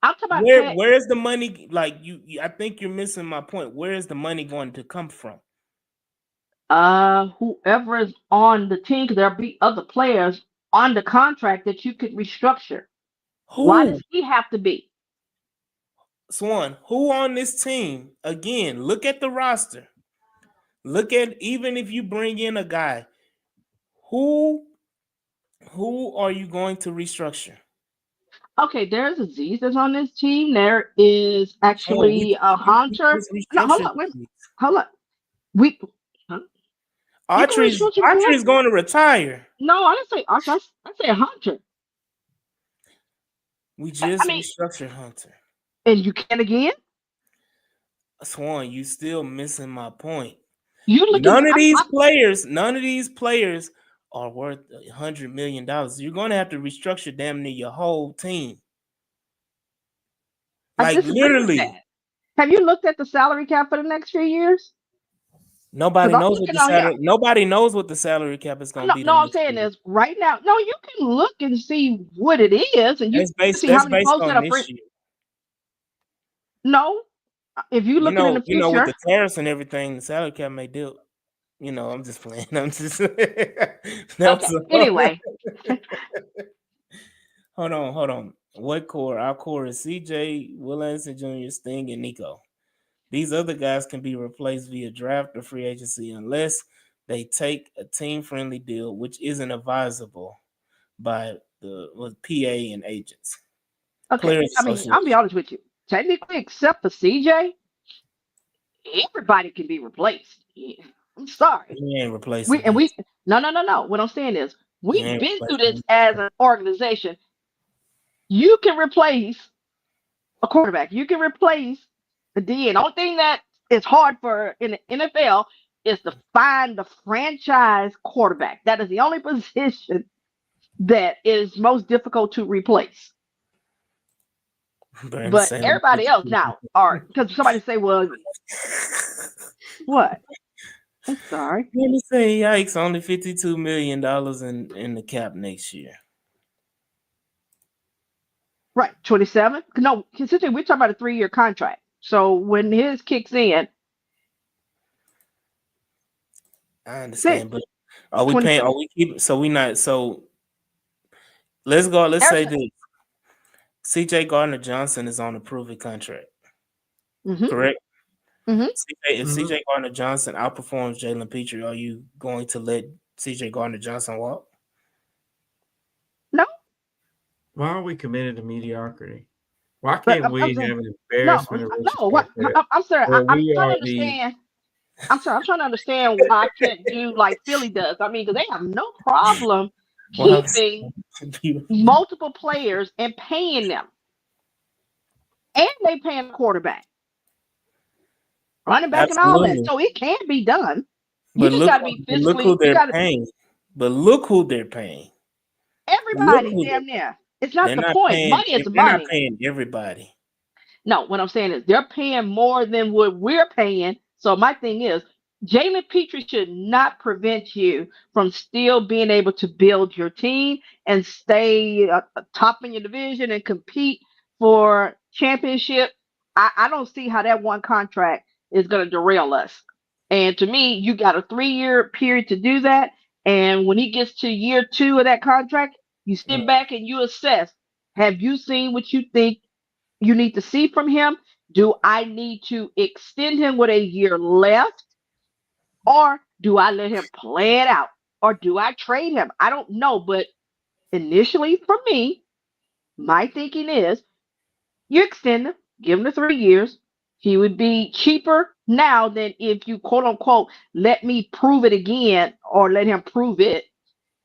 I'm talking about pay. Where's the money? Like I think you're missing my point. Where is the money going to come from? Whoever is on the team, 'cause there'll be other players on the contract that you could restructure. Why Who? does he have to be? Swan, who on this team? Again, look at the roster. Look at even if you bring in a guy, who are you going to restructure? Okay, there's Aziz that's on this team. There is Swan, actually a we Hunter. just No, hold restructured on, wait, these. hold on. We, huh? You can restructure him. Autry's going to retire. No, I didn't say Archer. I said Hunter. We I just mean, restructured Hunter. and you can again. Swan, you still missing my point. You looking? None of these players are worth $100 million. You're going to have to restructure damn near your whole team. I Like disagree with literally. that. Have you looked at the salary cap for the next few years? Nobody Because I'm knows what looking the on here. salary. Nobody knows what the salary cap is going to No, be the no, I'm next saying year. is right now. No, you can look and see what it is, and you can see how That's many based folks that on are this free. year. No, if you looking in the With future. the tariffs and everything, the salary cap may dip. I'm just playing. I'm just. Okay. Anyway, Hold on. What core? Our core is CJ, Will Anderson Jr., Sting, and Nico. These other guys can be replaced via draft or free agency unless they take a team-friendly deal, which isn't advisable by the PA and agents. okay. Players I mean, I'll be Association. honest with you. Technically, except for CJ, everybody can be replaced. Yeah, I'm sorry. We ain't We replacing and him. we no. What I'm saying is We we've ain't been through replacing this him. as an organization. You can replace a quarterback. You can replace the DN. The only thing that is hard for in the NFL is to find the franchise quarterback. That is the only position that is most difficult to replace. Brandon But saying everybody else now are because somebody say, well, what? I'm sorry. Let me say, yikes! Only $52 million in the cap next year. Right, 27. No, considering we're talking about a 3-year contract. So when his kicks in, I say understand, but are we paying? 27. Are we keeping? So we not. So let's go. Let's say Harrison. this: C.J. Gardner Johnson is on a proven contract, Mm-hmm. correct? Mm-hmm. If C.J. Gardner Johnson outperforms Jalen Petrie, are you going to let C.J. Gardner Johnson walk? No, Why are we committed to mediocrity? Why but can't we I'm saying have an no, embarrassment of riches no. What? like that? I'm sorry. Where I'm we trying to are the understand. I'm sorry. I'm trying to understand why I can't do like Philly does. I mean, because they have no problem Well, keeping multiple players and paying them, and they paying the quarterback, running back, and all that. absolutely. So it can be done. You But just got to be look who physically. You they're got to paying. But look who they're paying. Look everybody who damn near. It's they're not the not point. paying. Money is They're not money. paying everybody. No, what I'm saying is they're paying more than what we're paying So my thing is, Jalen Petrie should not prevent you from still being able to build your team and stay top in your division and compete for championship. I don't see how that one contract is going to derail us. And to me, you got a 3-year period to do that. And when he gets to year 2 of that contract, you sit back and you assess, have you seen what you think you need to see from him? Do I need to extend him with a year left? Or do I let him play it out? Or do I trade him? I don't know. But initially, for me, my thinking is you extend him, give him the 3 years. He would be cheaper now than if you quote unquote let me prove it again or let him prove it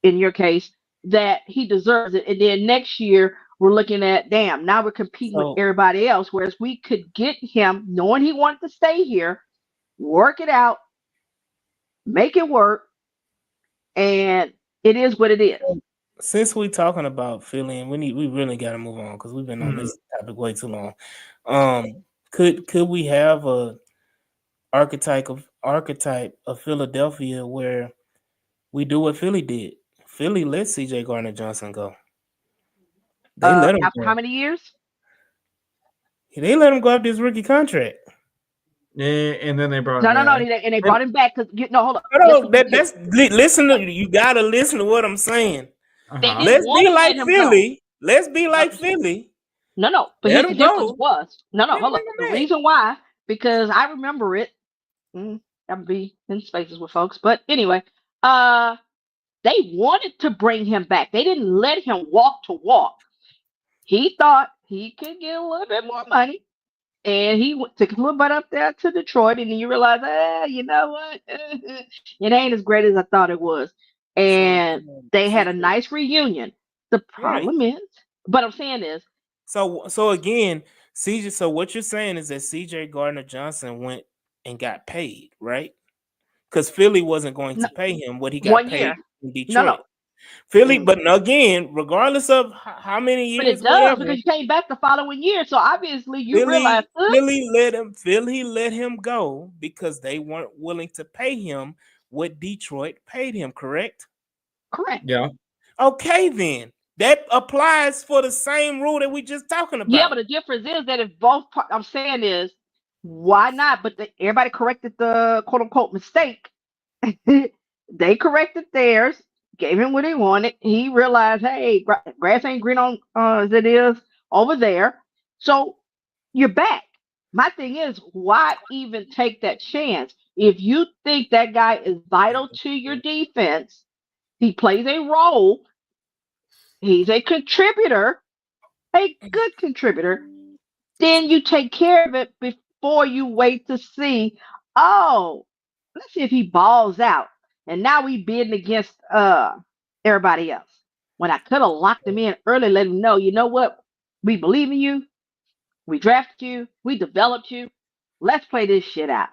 in your case that he deserves it. And then next year we're looking at damn, now we're competing with So everybody else. Whereas we could get him knowing he wanted to stay here, work it out, make it work, and it is what it is. since we talking about Philly, and we really got to move on because we've been on Mhm. this topic way too long. Could we have a archetype of Philadelphia where we do what Philly did? Philly let C.J. Gardner Johnson go. They let him After how go. many years? They let him go after his rookie contract. Yeah, and then they brought him No, no, no. back. And they And, brought him back because no, hold up. Yes, No, he did. listen to you. Gotta listen to what I'm saying. They uh-huh. didn't Let's want be to let like him go. Philly. Let's be No, like Philly. no, no. But Let here's the him difference go. was no, Then hold bring up. The him back. reason why, because I remember it. I'll be in spaces with folks, but anyway, uh, they wanted to bring him back. They didn't let him walk to walk. He thought he could get a little bit more money, and he took a little bit up there to Detroit, and then you realize, you know what? It ain't as great as I thought it was. So And they had a CJ, nice reunion. The right. problem is, but I'm saying is, So again, CJ. So what you're saying is that C.J. Gardner Johnson went and got paid, right? Because Philly wasn't going no, to pay him what he got one paid year. in No, Detroit. no. Philly, Mm. but again, regardless of how many But it years, does whatever, because you came back the following year. So obviously you realize, Philly let him go because they weren't willing to pay him what Detroit paid him, correct? correct. Yeah. Okay, then. That applies for the same rule that we just talking Yeah, about. but the difference is that if I'm saying is, why not? But everybody corrected the quote unquote mistake. They corrected theirs, gave him what he wanted. He realized, hey, grass ain't green on as it is over there. So you're back. My thing is, why even take that chance? If you think that guy is vital to your defense, he plays a role, he's a contributor, a good contributor, then you take care of it before you wait to see, oh, let's see if he balls out. And now we bidding against everybody else. When I could have locked him in early, let him know, you know what? We believe in you. We drafted you. We developed you. Let's play this shit out.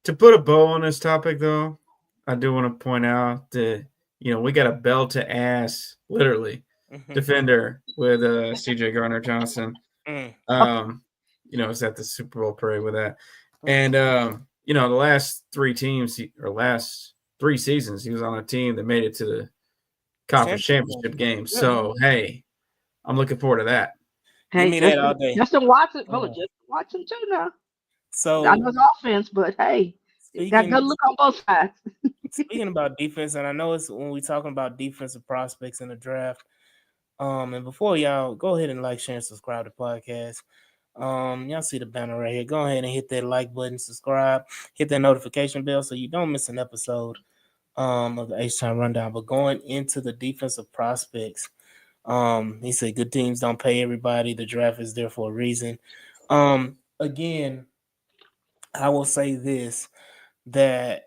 To put a bow on this topic, though, I do want to point out that we got a bell to ass, literally, Mhm. defender with C.J. Gardner Johnson. Mm, Is at the Super Bowl parade with that, mm. and the last three teams or last 3 seasons, he was on a team that made it to the conference Championship. championship game. Yeah. So hey, I'm looking forward to that. Give Hey, me that all Justin, day. Justin Watson, hold on, Uh, Justin Watson too now. I know so it's offense, but hey, got speaking good look on both sides. speaking about defense, and I know it's when we talking about defensive prospects in the draft. And before y'all go ahead and like, share, and subscribe to the podcast. Y'all see the banner right here. Go ahead and hit that like button, subscribe, hit that notification bell so you don't miss an episode of the H Time Rundown. But going into the defensive prospects, he said good teams don't pay everybody. The draft is there for a reason. Again, I will say this that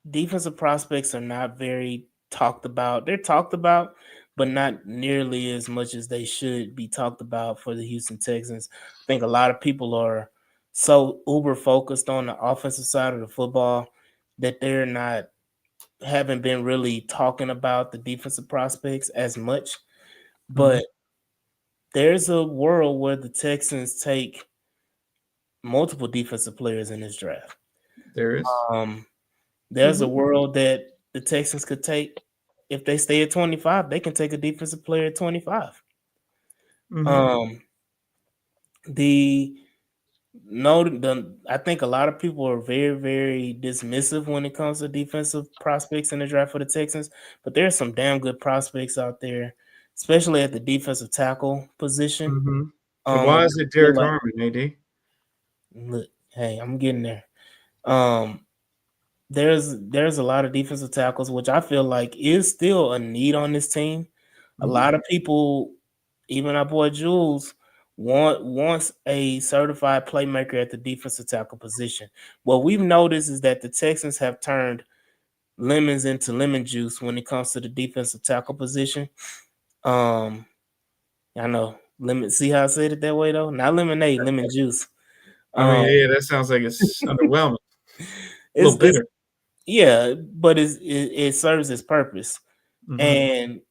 defensive prospects are not very talked about. They're talked about, but not nearly as much as they should be talked about for the Houston Texans. I think a lot of people are so uber focused on the offensive side of the football that they're not haven't been really talking about the defensive prospects as much. Mhm. But there's a world where the Texans take multiple defensive players in this draft. There is. There's a Mhm. world that the Texans could take if they stay at 25. They can take a defensive player at 25. Mhm. The no, I think a lot of people are very, very dismissive when it comes to defensive prospects in the draft for the Texans, but there's some damn good prospects out there, especially at the defensive tackle position. Mhm. And why Which is I it feel Derek like, Harmon, AD? look, hey, I'm getting there. Um, there's a lot of defensive tackles, which I feel like is still a need on this team. A Mhm. lot of people, even our boy Jules, wants a certified playmaker at the defensive tackle position. What we've noticed is that the Texans have turned lemons into lemon juice when it comes to the defensive tackle position. I know lemon. See how I said it that way though? Not lemonade, lemon juice. I mean, Um, yeah, that sounds like it's underwhelming. A little it's bitter. yeah, but it serves its purpose, Mhm. and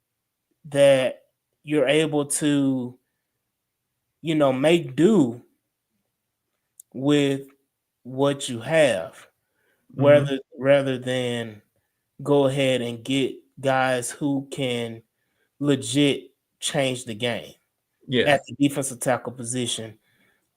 that you're able to, make do with what you have, Mhm. rather than go ahead and get guys who can legit change the game Yeah. at the defensive tackle position.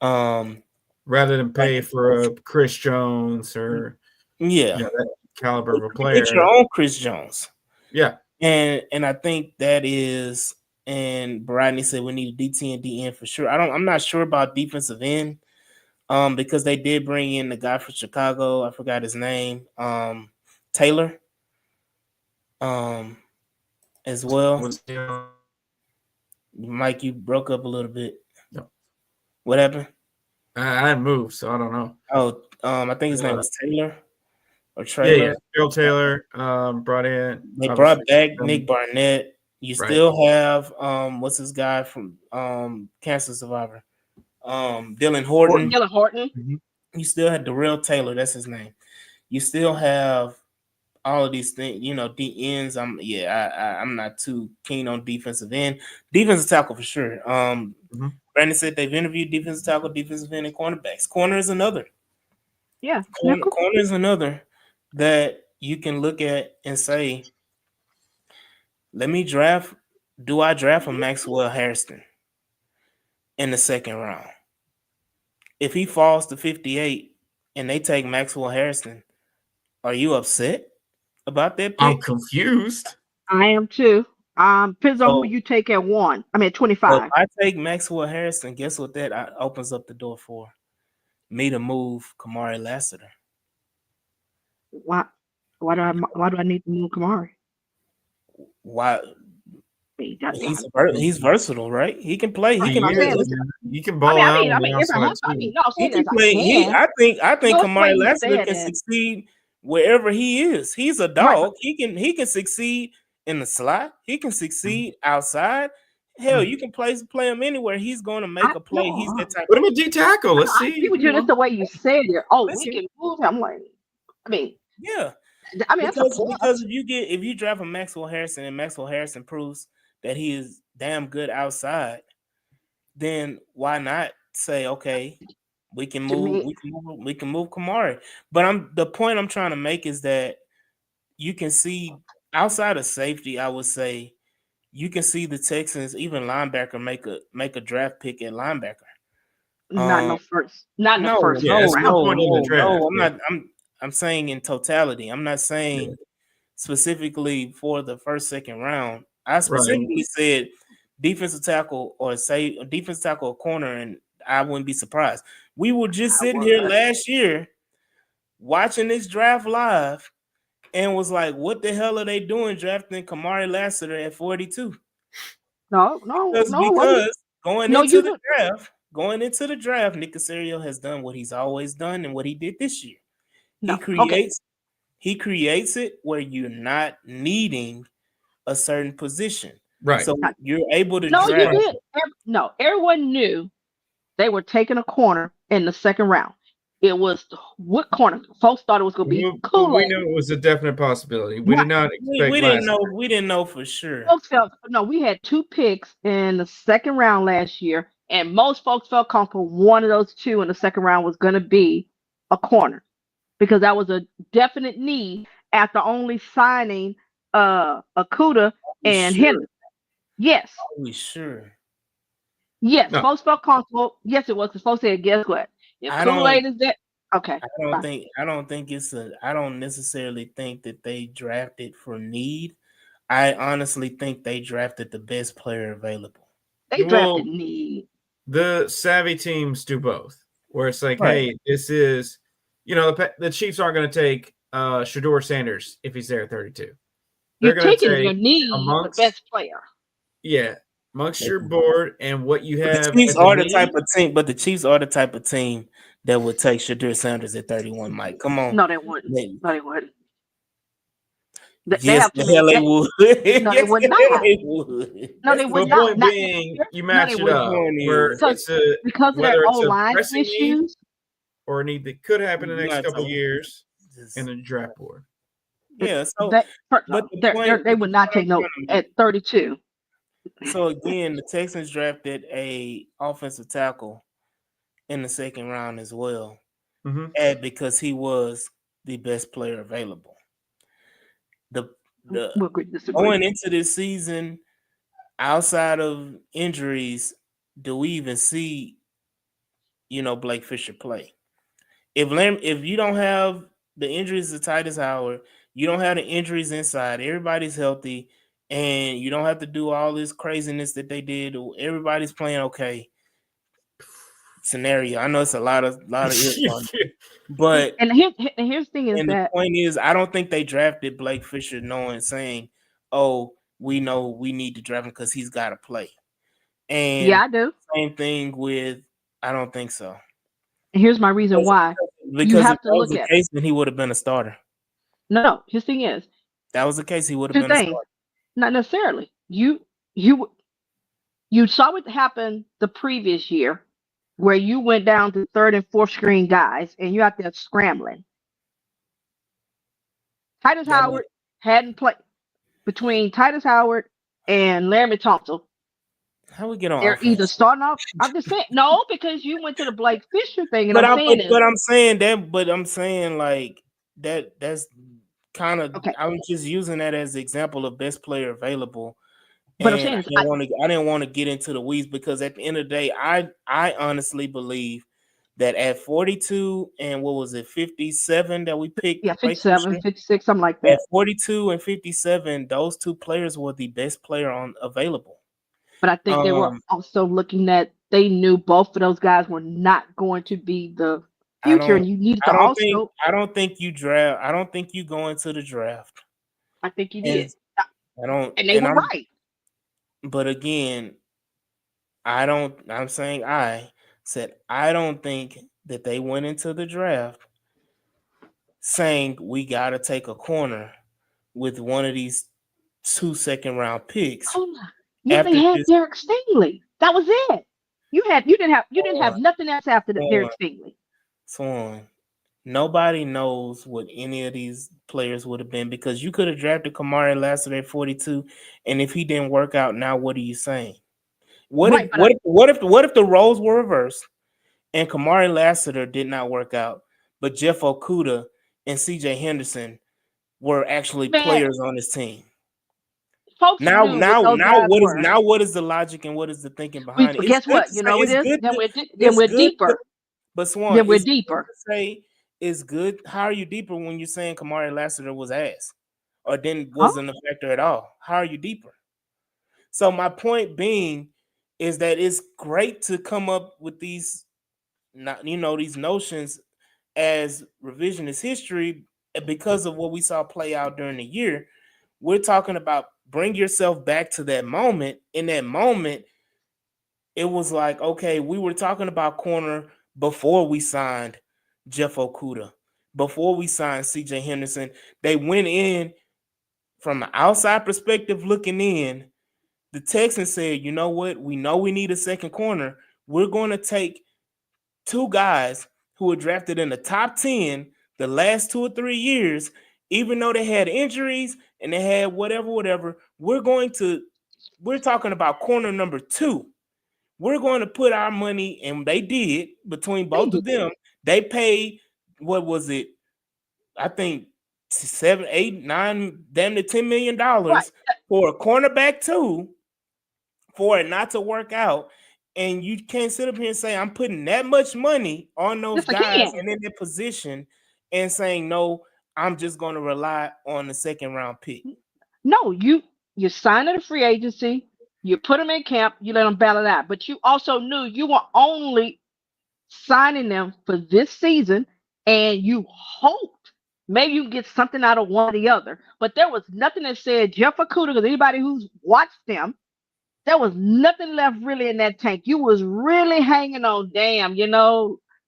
Um, Rather than like pay for a Chris Jones or yeah, that caliber but of a you can get your player. own Chris Jones, Yeah. and I think that is. And Bradley said we need a DT and DN for sure. I'm not sure about defensive end. Because they did bring in the guy from Chicago. I forgot his name. Taylor. As well. Was Mike, you broke up a little bit. no. What happened? I hadn't moved, so I don't know. Oh, I think his name was Taylor or Yeah. Trailer. Bill Taylor brought in They obviously. brought back Nick Barnett. You Right. still have what's this guy from Cancer Survivor? Dylan Horton. Dylan Horton. Mhm. You still had Darrell Taylor, that's his name. You still have all of these things, D ends. I'm not too keen on defensive end. Defensive tackle for sure. Mhm. Brandon said they've interviewed defensive tackle, defensive end, and cornerbacks. Corner is another. Yeah. Corner is another that you can look at and say, let me draft. Do I draft a Maxwell Harrison in the second round? If he falls to 58 and they take Maxwell Harrison, are you upset about that I'm pick? confused. I am too. Depends on who So, you take at one. I mean, at so if 25. I take Maxwell Harrison, guess what that opens up the door for? Me to move Kamari Lassiter. Why? Why do I need to move Kamari? Why? I He's versatile, right? He can play. He right, can He I'm play. saying, is, listen. man. You can ball out on I the mean, if outside I too. mean, no, I'm He saying can is I play. can. I think No, it's the way Kamari you Lassiter said can it. succeed wherever he is. He's a Right, but dog. He can succeed in the slot. He can Mhm. succeed outside. Hell, Mhm. you can play him anywhere. He's going to I make a play. He's no. that type Put of. him at D tackle. Let's I agree see. with you. That's the way you said it. Oh, we Listen, can move him. I'm like, I mean, yeah, that's a because plus. if you draft a Maxwell Harrison and Maxwell Harrison proves that he is damn good outside, then why not say, okay, To me, we can move Kamari. But the point I'm trying to make is that you can see outside of safety, I would say you can see the Texans even linebacker make a draft pick at linebacker. not Um no first, not in the no, first Yeah, at no, round. some no, point in the no, draft. no. Yeah. I'm saying in totality. I'm not Yeah. saying specifically for the first, second round. I Right. specifically said defensive tackle or say defensive tackle or corner, and I wouldn't be surprised. We were just I sitting here would. last year watching this draft live and was like, what the hell are they doing drafting Kamari Lassiter at 42? No, no, no, it wasn't. Because No, you do. going into the draft, Nick Casario has done what he's always done and what he did this year. He No, okay. creates it where you're not needing a certain position. Right. So Not, you're able to no, you draft. did. No, everyone knew they were taking a corner in the second round. It was what corner? Folks thought it was going to be Kool We Aid. knew it was a definite possibility. We Right. did not expect Lassiter. We didn't know for sure. Folks felt no. We had two picks in the second round last year, And most folks felt comfortable one of those two in the second round was going to be a corner because that was a definite need after only signing Akuda We and sure. Henderson. Yes. We sure. Yes. No. Folks felt comfortable. Yes, it was. Because folks said, guess what? If I Kool-Aid don't. is there, okay. I don't Fine. think. I don't think it's a. I don't necessarily think that they drafted for need. I honestly think they drafted the best player available. They Well, drafted need. the savvy teams do both, where it's like, Right. hey, this is, the Chiefs aren't going to take Shador Sanders if he's there at 32. You're They're going to taking your take need the amongst, best player. yeah, amongst your board and what you But the have Chiefs as a are the need. type of team. But the Chiefs are the type of team that would take Shadur Sanders at 31. Mike, come on. No, they wouldn't. They- No, they wouldn't. They yes, have too the many. hell they would. No, they yes, would the hell not. they would. No, That's they the would The not. point Not next being, year. you No, match they it wouldn't. up point where is. it's a Because of their whether it's a O-line pressing need issues. or a need that could happen in the You next got couple to years just- in the draft board. yeah. So, That, but the they would not take no at 32. So again, the Texans drafted a offensive tackle in the second round as well, Mm-hmm. and because he was the best player available. The We'll disagree. going into this season, outside of injuries, do we even see Blake Fisher play? If you don't have the injuries of Titus Howard, you don't have the injuries inside, everybody's healthy, and you don't have to do all this craziness that they did. Everybody's playing okay. Scenario. I know it's a lot of ifs on it, but And here's the thing is and the that point is, I don't think they drafted Blake Fisher saying, "Oh, we know we need to draft him because he's got to play." And I do. same thing with, I don't think so. And here's my reason why. You Because if have that to was look the at it. case, then he would have been a starter. No. His thing is, That was the case, he would have here's the been a thing. starter. Not necessarily. You saw what happened the previous year, where you went down to third and fourth screen guys, and you're out there scrambling. Titus That Howard hadn't played between Titus Howard and Laramie Thompson. How we get on They're either offense? starting off. I'm just saying no, because you went to the Blake Fisher thing, and But I'm saying is I'm saying that. But I'm saying like that. That's kind of. okay. I'm just using that as an example of best player available. But I'm And saying is I didn't want to get into the weeds because at the end of the day, I honestly believe that at 42 and what was it, 57 that we picked, yeah, Blake 57, Fisher, 56, something like at that. 42 and 57, those two players were the best player on available. But I think they were also looking at they knew both of those guys were not going to be the future, and you needed to also. I don't think you draft. I don't think you go into the draft. I think you And did, I don't. and they were right. But again, I'm saying I said I don't think that they went into the draft saying we got to take a corner with one of these 2 second round picks. Hold on. Yeah, they had Derek Stingley. That was it. You didn't have nothing else after the Derek Stingley. Swan. Nobody knows what any of these players would have been because you could have drafted Kamari Lassiter at 42, and if he didn't work out, now what are you saying? What if the roles were reversed and Kamari Lassiter did not work out, but Jeff Okudah and CJ Henderson were actually players on this team? Folks Now what is the logic and what is the thinking behind it? Guess what? You know what it is? Then we're deeper. But Swan, then we're deeper. Say it's good. How are you deeper when you're saying Kamari Lassiter was ass or wasn't a factor at all? How are you deeper? So my point being is that it's great to come up with these notions as revisionist history because of what we saw play out during the year. We're talking about bring yourself back to that moment. In that moment, it was like, okay, we were talking about corner before we signed Jeff Okudah, before we signed CJ Henderson. They went in from an outside perspective looking in. The Texans said, you know what? We know we need a second corner. We're going to take two guys who were drafted in the top 10 the last 2 or 3 years, even though they had injuries and they had whatever. We're talking about corner number 2. we're going to put our money, and they did between They both of did. them. They paid, what was it? I think 7, 8, 9, damn near $10 million Right. for a cornerback too, for it not to work out. And you can't sit up here and say, I'm putting that much money on those Yes, guys again. and in their position and saying, no, I'm just going to rely on the second round pick. No, you sign at a free agency, you put them in camp, you let them battle it out. But you also knew you were only signing them for this season, and you hoped maybe you get something out of one or the other. But there was nothing that said Jeff Okuda, because anybody who's watched them, there was nothing left really in that tank. You was really hanging on, damn,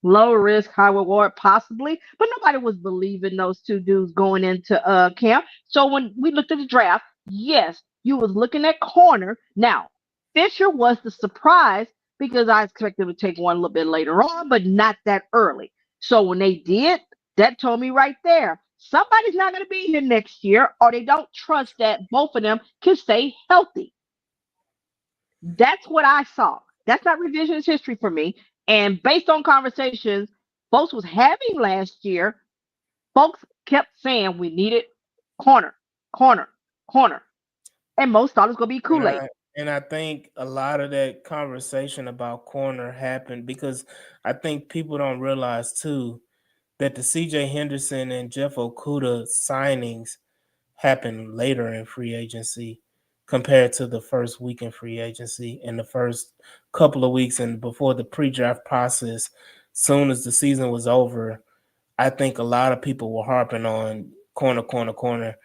low risk, high reward, possibly. But nobody was believing those two dudes going into camp. So when we looked at the draft, yes, you was looking at corner. Now, Fisher was the surprise because I expected them to take one a little bit later on, but not that early. So when they did, that told me right there, somebody's not going to be here next year, or they don't trust that both of them can stay healthy. That's what I saw. That's not revisionist history for me. And based on conversations folks was having last year, folks kept saying we needed corner, corner, corner. And most thought it was going to be And Kool-Aid. I think a lot of that conversation about corner happened because I think people don't realize too that the CJ Henderson and Jeff Okuda signings happened later in free agency compared to the first week in free agency and the first couple of weeks and before the pre-draft process. Soon as the season was over, I think a lot of people were harping on corner, corner, corner.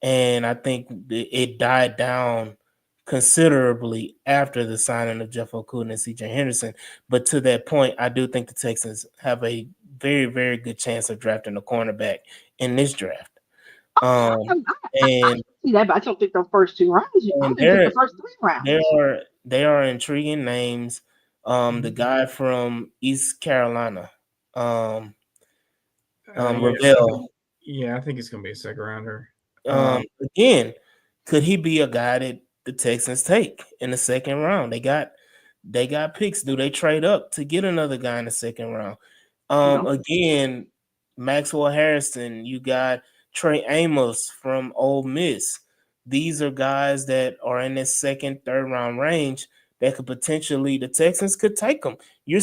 And I think it died down considerably after the signing of Jeff Okuda and CJ Henderson. But to that point, I do think the Texans have a very, very good chance of drafting a cornerback in this draft. I, Um, I and see that, but I don't think the first 2 rounds. I and don't even think the first 3 rounds. there are intriguing names. The guy from East Carolina, um, Yeah, Ravel. yeah, I think it's gonna be a second rounder. Again, could he be a guy that the Texans take in the second round? They got picks. Do they trade up to get another guy in the second round? No. Again, Maxwell Harrison, you got Trey Amos from Ole Miss. These are guys that are in this second, third round range that could potentially the Texans could take them. We're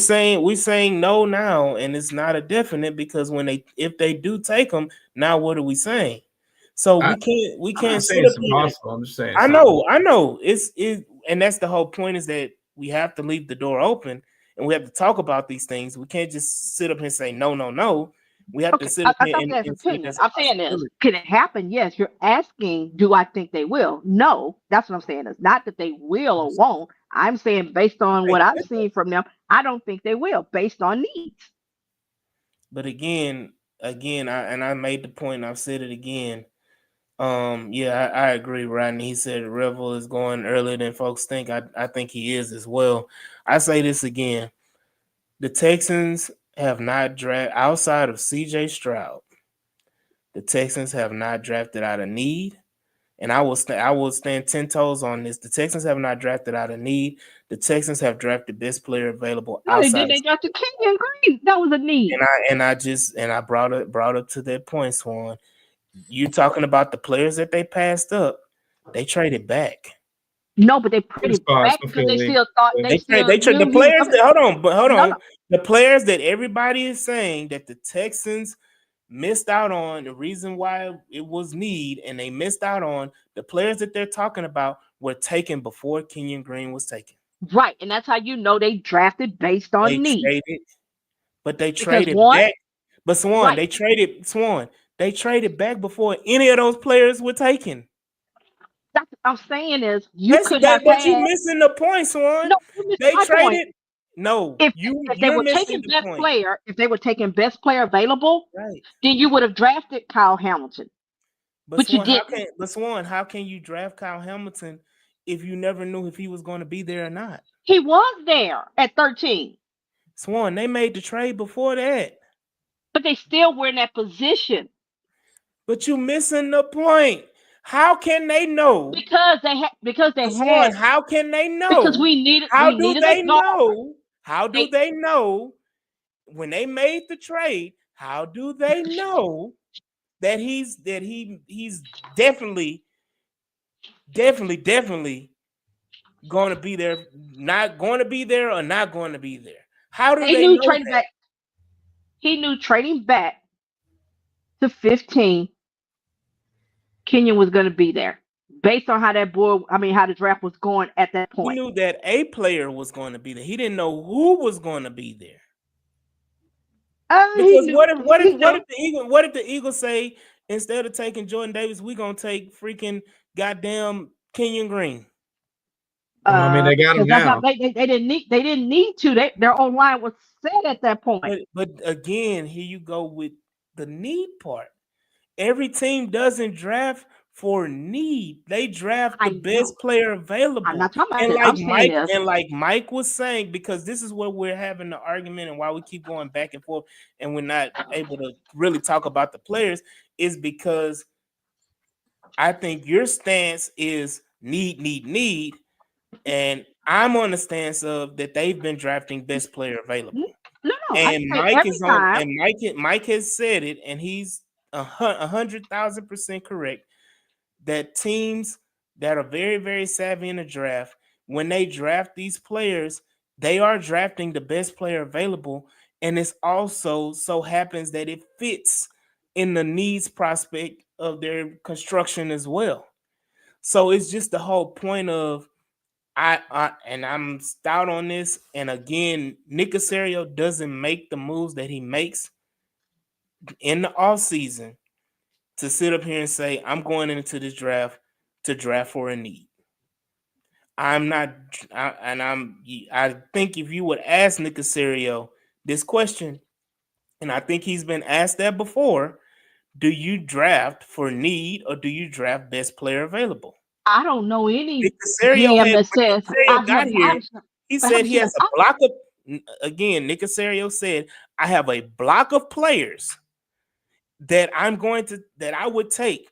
saying no now, and it's not a definite because if they do take them, now what are we saying? So I, we I'm not can't saying sit up it's here. impossible. I'm just saying I it's not. know. And that's the whole point is that we have to leave the door open and we have to talk about these things. We can't just sit up here and say no, no, no. We have to Okay, sit up I here thought that's and say opinion. there's a I'm saying this. possibility. Can it happen? Yes. You're asking, do I think they will? No. That's what I'm saying. It's not that they will or won't. I'm saying based on what I've seen from them, I don't think they will, based on needs. But I made the point. I've said it again. Yeah, I agree, Rodney. He said Revel is going earlier than folks think. I think he is as well. I say this again. The Texans have not drafted outside of CJ Stroud. The Texans have not drafted out of need. And I will stand 10 toes on this. The Texans have not drafted out of need. The Texans have drafted best player available No, they outside did. of They drafted Kenyon Green. That was a need. and I brought up to that point, Swan. You talking about the players that they passed up, they traded back. No, but they Two put it spots back for because they Philly. still thought they still They trade knew the he was players coming. that hold No, no. on. The players that everybody is saying that the Texans missed out on, the reason why it was need, and they missed out on the players that they're talking about were taken before Kenyon Green was taken. Right. And that's how you know they drafted based They on need. traded, but they Because traded one, back. But right. They traded back before any of those players were taken. That's what I'm saying is you could have But you had. missing the point, Swan. No, you missed They my point. traded. No, If they you're were missing taking the best point. player, if they were taking best player available, Right. then you would have drafted Kyle Hamilton. But you didn't. Swan, how can you draft Kyle Hamilton if you never knew if he was going to be there or not? He was there at 13, Swan, they made the trade before that. but they still were in that position. But you missing the point. How can they know? Because they Swan, had how can they because know? we needed How do a they guard. know? How do They they know when they made the trade? How do they know that he's definitely going to be there, not going to be there, or not going to be there? How do they they knew know trading that? back. He knew trading back to 15, Kenyon was going to be there based on how that board. I mean, how the draft was going at that He point. knew that a player was going to be there. He didn't know who was going to be there. He Because knew. He knew. what if the Eagles say, instead of taking Jordan Davis, we're gonna take freaking goddamn Kenyon Green? Well, I mean, they got him Because that's not now. they didn't need to. Their own line was set at that point. But again, here you go with the need part. Every team doesn't draft for need. They draft the I know. best player I'm available. not talking about And that. I'm saying this. like Mike was saying, because this is where we're having the argument and why we keep going back and forth and we're not able to really talk about the players, is because I think your stance is need, and I'm on the stance of that they've been drafting best player available. No, no. I And say every time. Mike has said it, and he's 100,000% correct, that teams that are very, very savvy in the draft, when they draft these players, they are drafting the best player available. And it's also so happens that it fits in the needs prospect of their construction as well. So it's just the whole point of and I'm stout on this. And again, Nick Casario doesn't make the moves that he makes in the off season to sit up here and say, I'm going into this draft to draft for a need. I'm not, I think if you would ask Nick Casario this question, and I think he's been asked that before, do you draft for need or do you draft best player available? I don't know Nick any Casario GM had, that when Nick says Casario got here, he I said haven't he seen an has a block of, again, Nick Casario said, I have a block of players that I would take.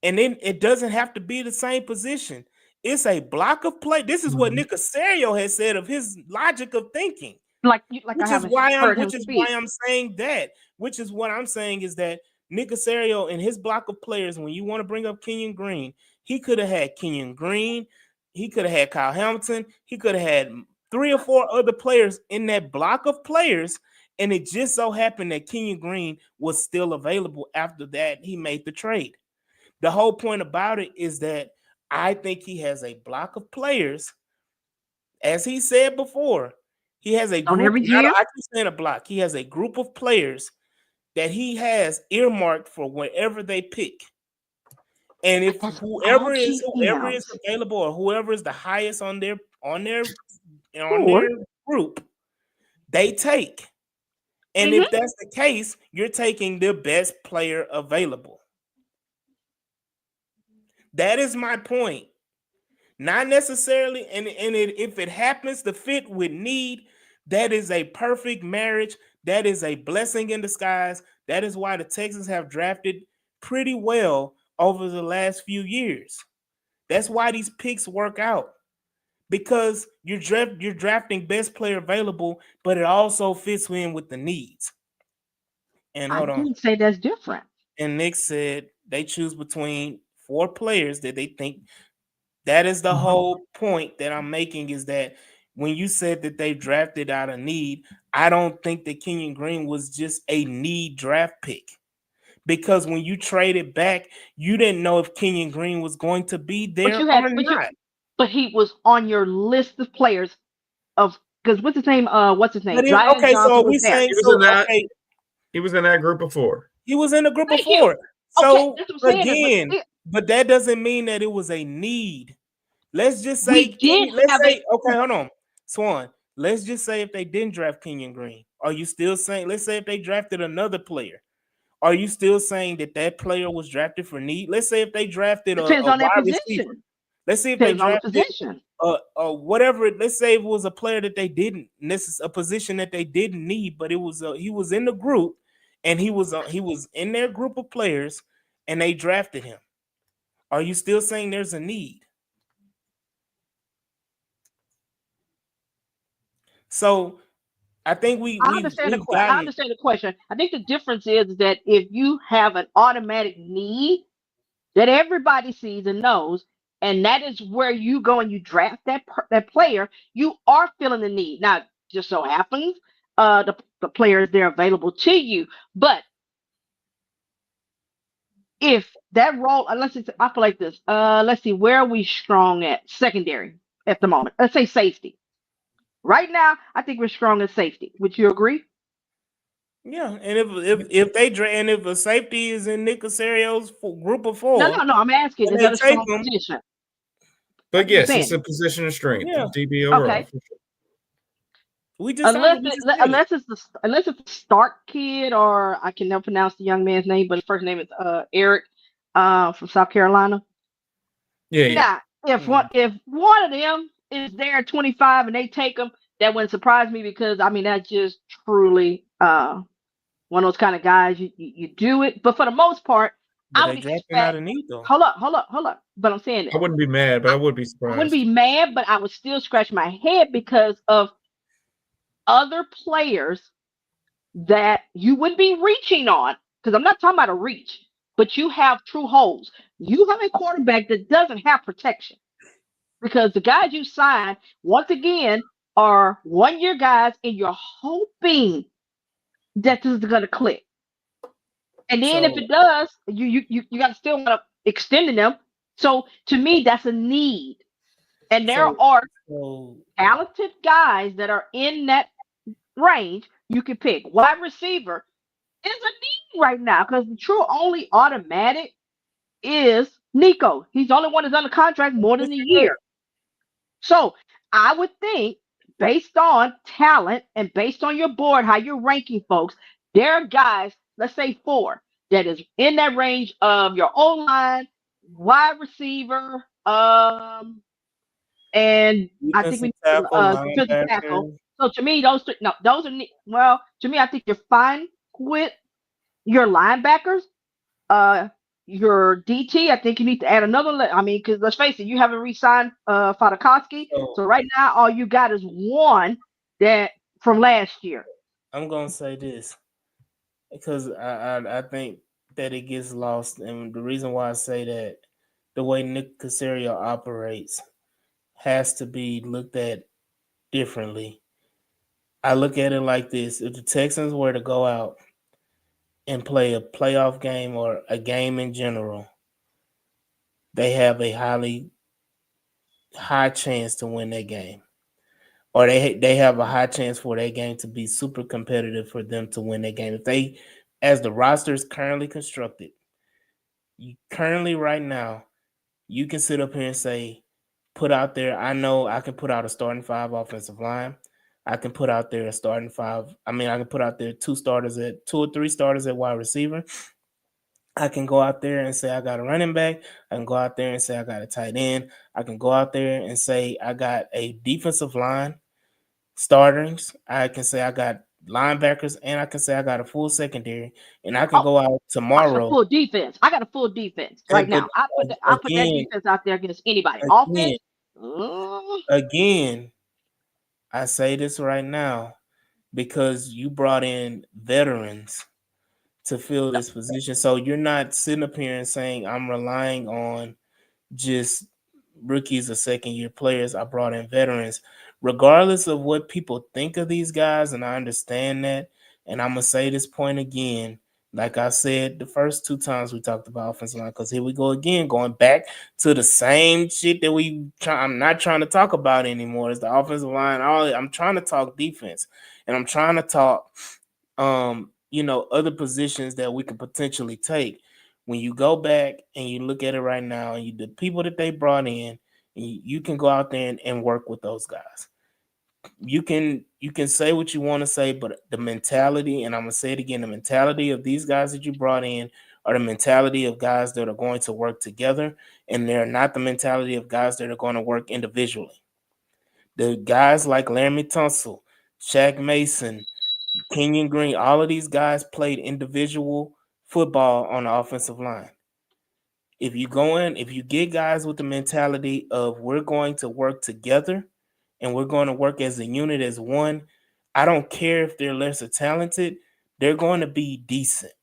And then it doesn't have to be the same position. It's a block of play. This is what Nick Casario has said of his logic of thinking. like I haven't heard him Which is why speak. I'm saying that. Which is what I'm saying is that Nick Casario and his block of players, when you want to bring up Kenyon Green, he could have had Kenyon Green, he could have had Kyle Hamilton, he could have had 3 or 4 other players in that block of players. And it just so happened that Kenyon Green was still available after that he made the trade. The whole point about it is that I think he has a block of players. As he said before, he has a On group, every not GM, I keep saying a block. He has a group of players that he has earmarked for wherever they pick. And if that's all whoever is GMs. available or whoever is the highest on their Or group, they take. And hmm if that's the case, you're taking the best player available. That is my point. Not necessarily, if it happens to fit with need, that is a perfect marriage. That is a blessing in disguise. That is why the Texans have drafted pretty well over the last few years. That's why these picks work out, because you're drafting best player available, but it also fits in with the needs. And I hold on. didn't say that's different. And Nick said they choose between 4 players that they think. That is the whole point that I'm making, is that when you said that they drafted out of need, I don't think that Kenyon Green was just a need draft pick. Because when you traded back, you didn't know if Kenyon Green was going to be But there you or had, not. but he was on your list of players of because what's his name? What's his name? But Zion okay, so Johnson are we was there. saying, He was so in that. okay, He was in that group of 4. he was in a group of Thank you. 4. Okay, So that's what I'm saying. again, but that doesn't mean that it was a need. Let's just say We did have a. okay, hold on, Swan. Let's just say if they didn't draft Kenyon Green, are you still saying? Let's say if they drafted another player, are you still saying that that player was drafted for need? Let's say if they drafted Depends a on that wide receiver. position. Let's see if they Depends on the drafted position. whatever. Let's say it was a player that they didn't. This is a position that they didn't need, but it was he was in the group, and he was in their group of players, and they drafted him. Are you still saying there's a need? So I think we've I gotten it. understand the question. I think the difference is that if you have an automatic need that everybody sees and knows, and that is where you go and you draft that player, you are feeling the need. Now, just so happens, the players they're available to you, but if that role, unless it's, I feel like this. Let's see, where are we strong at secondary at the moment? Let's say safety. Right now, I think we're strong at safety. Would you agree? Yeah, and if a safety is in Nick Casario's group of No, four, no, no. I'm asking, and is they that a take strong them, position? But I'm just yes, it's saying. a position of strength. yeah, DB overall. Okay. we just said it. Unless it's the Stark kid, or I can never pronounce the young man's name, but his first name is Eric, from South Carolina. Yeah, yeah. Now, if one of them is there at 25 and they take him, that wouldn't surprise me, because I mean that's just truly one of those kind of guys, you do it. But for the most part, But I they would drafting out expect. of need though. Hold up. But I'm saying I this. wouldn't be mad, but I would be I wouldn't surprised. be mad, but I would still scratch my head because of other players that you would be reaching on. Because I'm not talking about a reach, but you have true holes. You have a quarterback that doesn't have protection, because the guys you sign, once again, are 1 year guys, and you're hoping that this is going to click. And then if So it does, you got to still want to extending them. So to me, that's a need. And there so are so talented guys that are in that range you can pick. Wide receiver is a need right now, because the true only automatic is Nico. He's the only one that's under contract more than a year. So I would think, based on talent and based on your board, how you're ranking folks, there are guys, let's say four, that is in that range of your O line, wide receiver, and I think we defensive need tackle, defensive tackle. linebacker. So to me, those three, no, those are well. To me, I think you're fine with your linebackers. Uh, your DT, I think you need to add another. I mean, because let's face it, you haven't re-signed Fadakowski. So So right now, all you got is one that from last year. I'm gonna say this because I think that it gets lost, and the reason why I say that, the way Nick Casario operates has to be looked at differently. I look at it like this: if the Texans were to go out and play a playoff game or a game in general, they have a high chance to win that game, or they have a high chance for that game to be super competitive for them to win that game. If they, as the roster is currently constructed, you currently right now, you can sit up here and say, put out there. I know I can put out a starting five offensive line. I can put out there a starting five. I mean, I can put out there two or three starters at wide receiver. I can go out there and say I got a running back. I can go out there and say I got a tight end. I can go out there and say I got a defensive line starters. I can say I got linebackers, and I can say I got a full secondary. And I can Oh, go out I got a tomorrow full defense. I got a full defense right and put now. I put that again, defense out there against anybody. again, Offense, uh, again. I say this right now because you brought in veterans to fill no. this position. So you're not sitting up here and saying I'm relying on just rookies or second year players. I brought in veterans, regardless of what people think of these guys, and I understand that. And I'm gonna say this point again, like I said the first two times we talked about offensive line, because here we go again, going back to the same shit that I'm not trying to talk about anymore. It's the offensive line. I'm trying to talk defense, and I'm trying to talk, other positions that we could potentially take. When you go back and you look at it right now, and the people that they brought in, you can go out there and work with those guys. You can say what you want to say, but the mentality, and I'm gonna say it again, the mentality of these guys that you brought in are the mentality of guys that are going to work together, and they're not the mentality of guys that are going to work individually. The guys like Laramie Tunsil, Shaq Mason, Kenyon Green, all of these guys played individual football on the offensive line. If you get guys with the mentality of we're going to work together and we're going to work as a unit, as one, I don't care if they're lesser talented, they're going to be decent.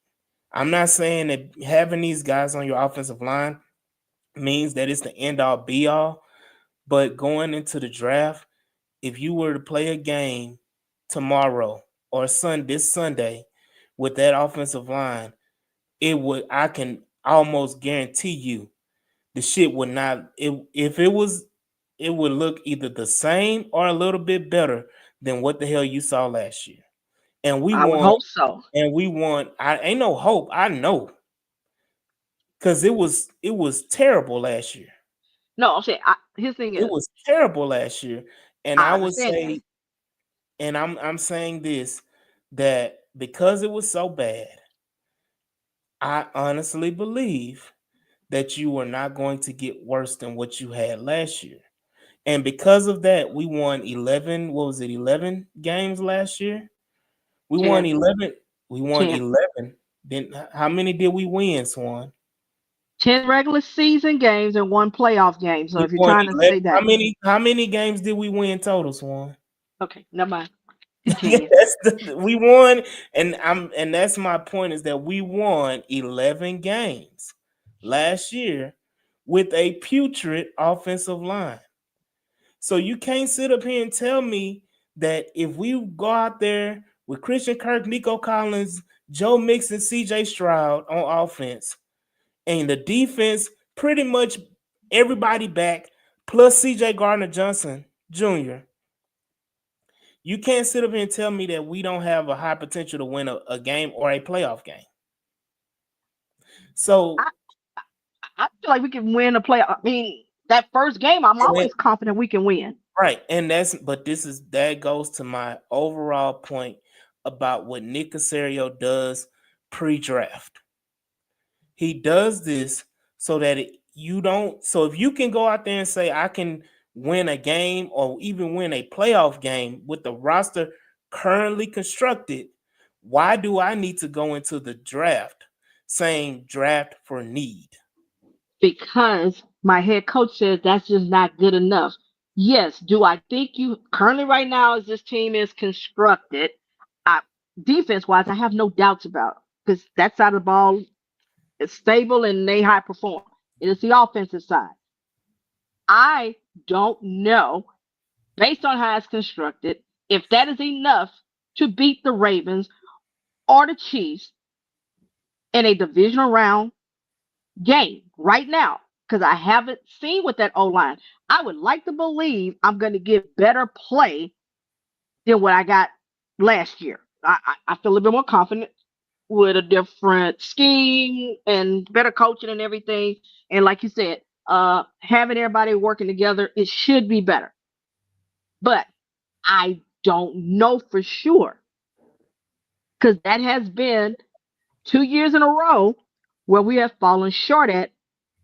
I'm not saying that having these guys on your offensive line means that it's the end all be all, but going into the draft, if you were to play a game tomorrow or this Sunday with that offensive line, I can almost guarantee you the shit would not if it was, it would look either the same or a little bit better than what the hell you saw last year. And we I would won hope so. I ain't no hope. I know. Cause it was terrible last year. No, I'm saying his thing It is, was terrible last year. And I I would understand that. say, and I'm saying this, that because it was so bad, I honestly believe that you are not going to get worse than what you had last year. And because of that, we won 11, what was it, 11 games last year? We won 10, 11. We won 10. 11. Then how many did we win, Swan? 10 regular season games and one playoff game. So We if you're won trying to 11. say How that, many games did we win total, Swan? okay, never mind. Yeah, Continue. we won, and that's my point, is that we won 11 games last year with a putrid offensive line. So you can't sit up here and tell me that if we go out there with Christian Kirk, Nico Collins, Joe Mixon, CJ Stroud on offense, and the defense pretty much everybody back, plus CJ Gardner Johnson Jr., you can't sit up here and tell me that we don't have a high potential to win a game or a playoff game. So, I, I feel like we can win a play. I mean, that first game, I'm always confident we can win. right, and that goes to my overall point about what Nick Caserio does pre-draft. He does this so that you don't. So if you can go out there and say I can win a game or even win a playoff game with the roster currently constructed, why do I need to go into the draft saying draft for need? Because my head coach says that's just not good enough. Yes, do I think you currently right now as this team is constructed, I, defense wise, I have no doubts about because that side of the ball is stable and they high perform. It is the offensive side. I don't know, based on how it's constructed, if that is enough to beat the Ravens or the Chiefs in a divisional round game right now because I haven't seen with that O line. I would like to believe I'm going to get better play than what I got last year. I feel a little bit more confident with a different scheme and better coaching and everything. And like you said, having everybody working together, it should be better. But I don't know for sure because that has been 2 years in a row where we have fallen short at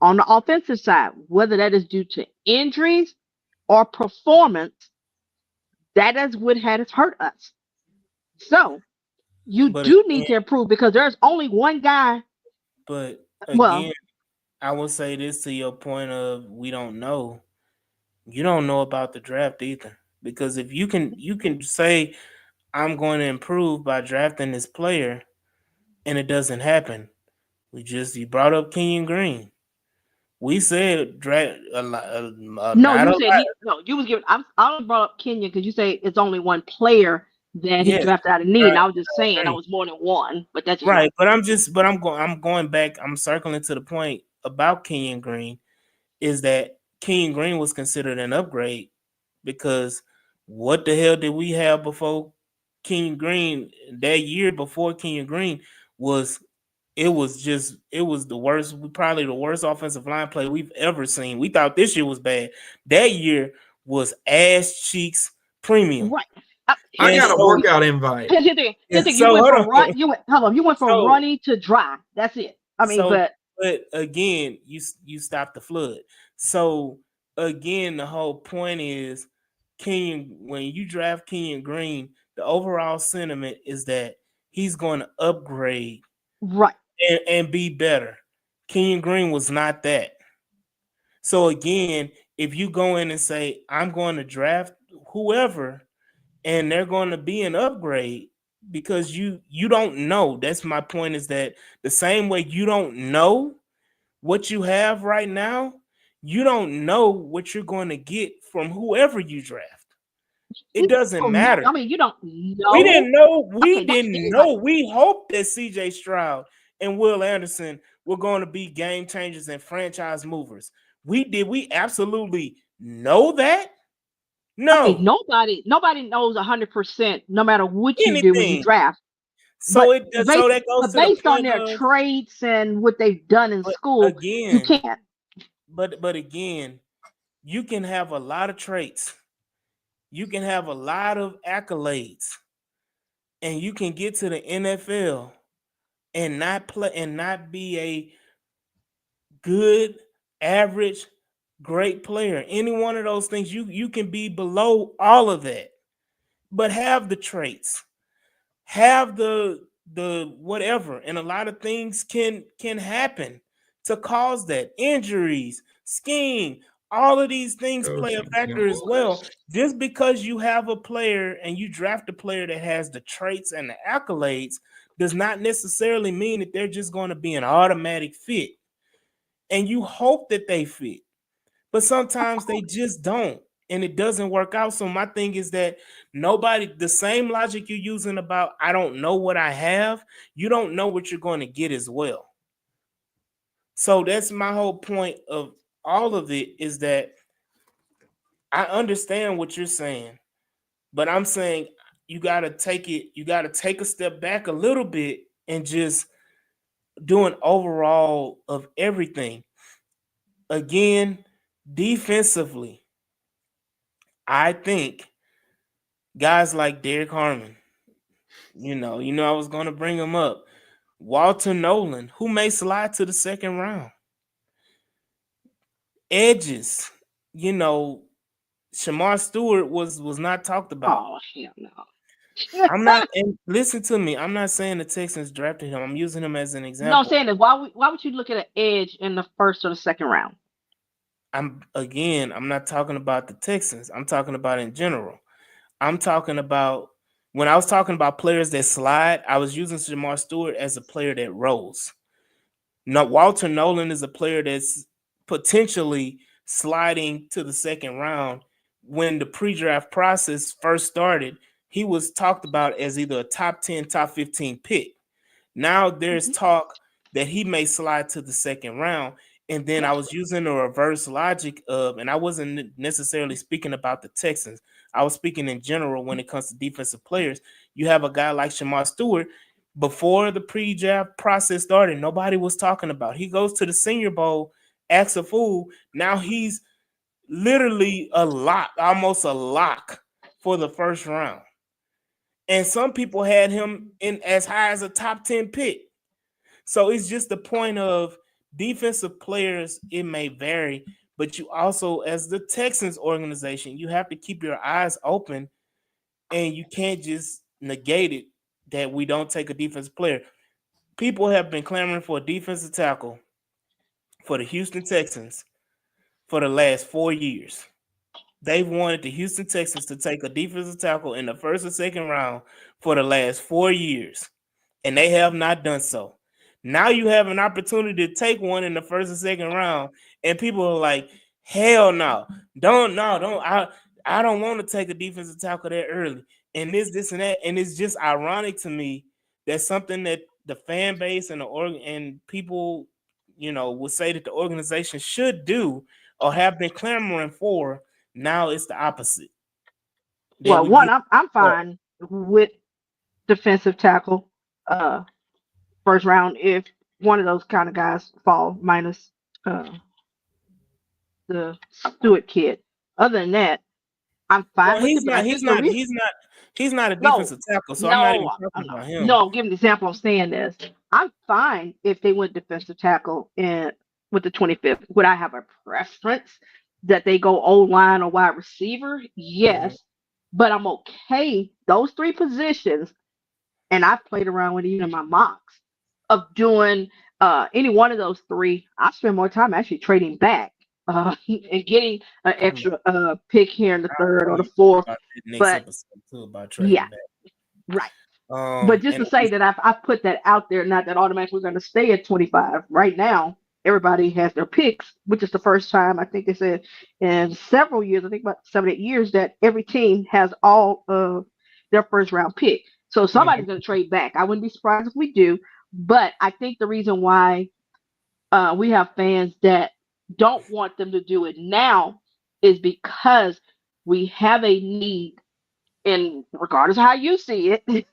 on the offensive side, whether that is due to injuries or performance, that is what has hurt us. So you But do need again, to improve because there's only one guy. but Well, again, I will say this to your point of we don't know. You don't know about the draft either. Because if you can say I'm going to improve by drafting this player and it doesn't happen. You brought up Kenyon Green. We said draft no, not you a said lot. you was giving. I only brought up Kenya because you say it's only one player that he Yes, drafted out of need. And right, I was just saying I that agree. was more than one, but that's just my Right, I'm going back. I'm circling to the point about Kenyon Green is that Kenyon Green was considered an upgrade because what the hell did we have before Kenyon Green? That year before Kenyon Green was it was the worst, probably the worst offensive line play we've ever seen. We thought this year was bad. That year was ass cheeks premium. right. I And Here's the got a thing. so workout invite. Here's the thing. You so went hold from on. run. You went. Hold on. You went from So runny to dry. That's it. I mean, so but but again, you stop the flood. So again, the whole point is when you draft Kenyon Green, the overall sentiment is that he's going to upgrade right. and be better. Kenyon Green was not that. So again, if you go in and say, I'm going to draft whoever and they're going to be an upgrade because you don't know. That's my point, is that the same way you don't know what you have right now, you don't know what you're going to get from whoever you draft. It You doesn't don't know. matter. I mean, you don't We know. didn't know. We Okay, that's didn't know. anybody. We hoped that CJ Stroud and Will Anderson were going to be game changers and franchise movers. We absolutely know that? I mean, No. nobody knows 100% no matter what you do when you Anything. draft. So But it based so that goes but to the based on point their of, traits and what they've done in but school, you again, can't. but again, you can have a lot of traits. You can have a lot of accolades, and you can get to the NFL and not play and not be a good, average, great player. Any one of those things, you can be below all of that, but have the traits, have the whatever, and a lot of things can happen to cause that. Injuries, skiing, all of these things play a Coaching, yeah. factor as well. Just because you have a player and you draft a player that has the traits and the accolades does not necessarily mean that they're just going to be an automatic fit. And you hope that they fit, but Of sometimes they course. just don't, and it doesn't work out. So my thing is that nobody, the same logic you're using about I don't know what I have, you don't know what you're going to get as well. So that's my whole point of all of it, is that I understand what you're saying, but I'm saying you got to take a step back a little bit and just do an overall of everything. Again, defensively, I think guys like Derek Harmon, I was going to bring him up. Walter Nolan, who may slide to the second round. Edges, you know, Shamar Stewart was not talked about. Oh hell no. I'm not, and listen to me, I'm not saying the Texans drafted him. I'm using him as an No, I'm example. saying is why would you look at an edge in the first or the second round? I'm not talking about the Texans. I'm talking about in general. I'm talking about, when I was talking about players that slide, I was using Jamar Stewart as a player that rolls. No, Walter Nolan is a player that's potentially sliding to the second round. When the pre-draft process first started, he was talked about as either a top 10, top 15 pick. Now there's Hmm. talk that he may slide to the second round. And then I Yes. was using the reverse logic of, and I wasn't necessarily speaking about the Texans. I was speaking in general when it comes to defensive players. You have a guy like Shamar Stewart. Before the pre-draft process started, nobody was talking about. He goes to the Senior Bowl, acts a fool. Now he's literally a lock, almost a lock for the first round. And some people had him in as high as a top 10 pick. So it's just the point of defensive players, it may vary, but you also, as the Texans organization, you have to keep your eyes open, and you can't just negate it that we don't take a defensive player. People have been clamoring for a defensive tackle for the Houston Texans for the last 4 years. They've wanted the Houston Texans to take a defensive tackle in the first or second round for the last 4 years, and they have not done so. Now you have an opportunity to take one in the first or second round, and people are like, "Hell no, don't. I don't want to take a defensive tackle that early." And this, and that, and it's just ironic to me that something that the fan base and and people, would say that the organization should do or have been clamoring for. Now it's the opposite that Well, we one, get. I'm fine with defensive tackle, uh, first round if one of those kind of guys fall, minus uh the Stewart kid. Other than that, I'm Well, fine with he's it. But not. I He's think the not. reason, He's not a no, defensive tackle. So I'm not even no, talking about him. no, I'm giving an example. I'm saying this. I'm fine if they went defensive tackle in with the 25th. Would I have a preference that they go O line or wide receiver? Mhm. Yes, but I'm okay. Those three positions, and I've played around with it in my mocks of doing. any one of those three, I spend more time actually trading back and getting an Hmm. extra pick here in the I'll third tell or the you fourth. about that next But episode too about yeah, trading back. right. But just And to say that I've put that out there, not that automatically we're going to stay at 25. Right now, everybody has their picks, which is the first time I think they said in several years, I think about 7, 8 years, that every team has all of their first round pick. So somebody's Mhm. going to trade back. I wouldn't be surprised if we do. But I think the reason why we have fans that don't want them to do it now is because we have a need, and regardless of how you see it,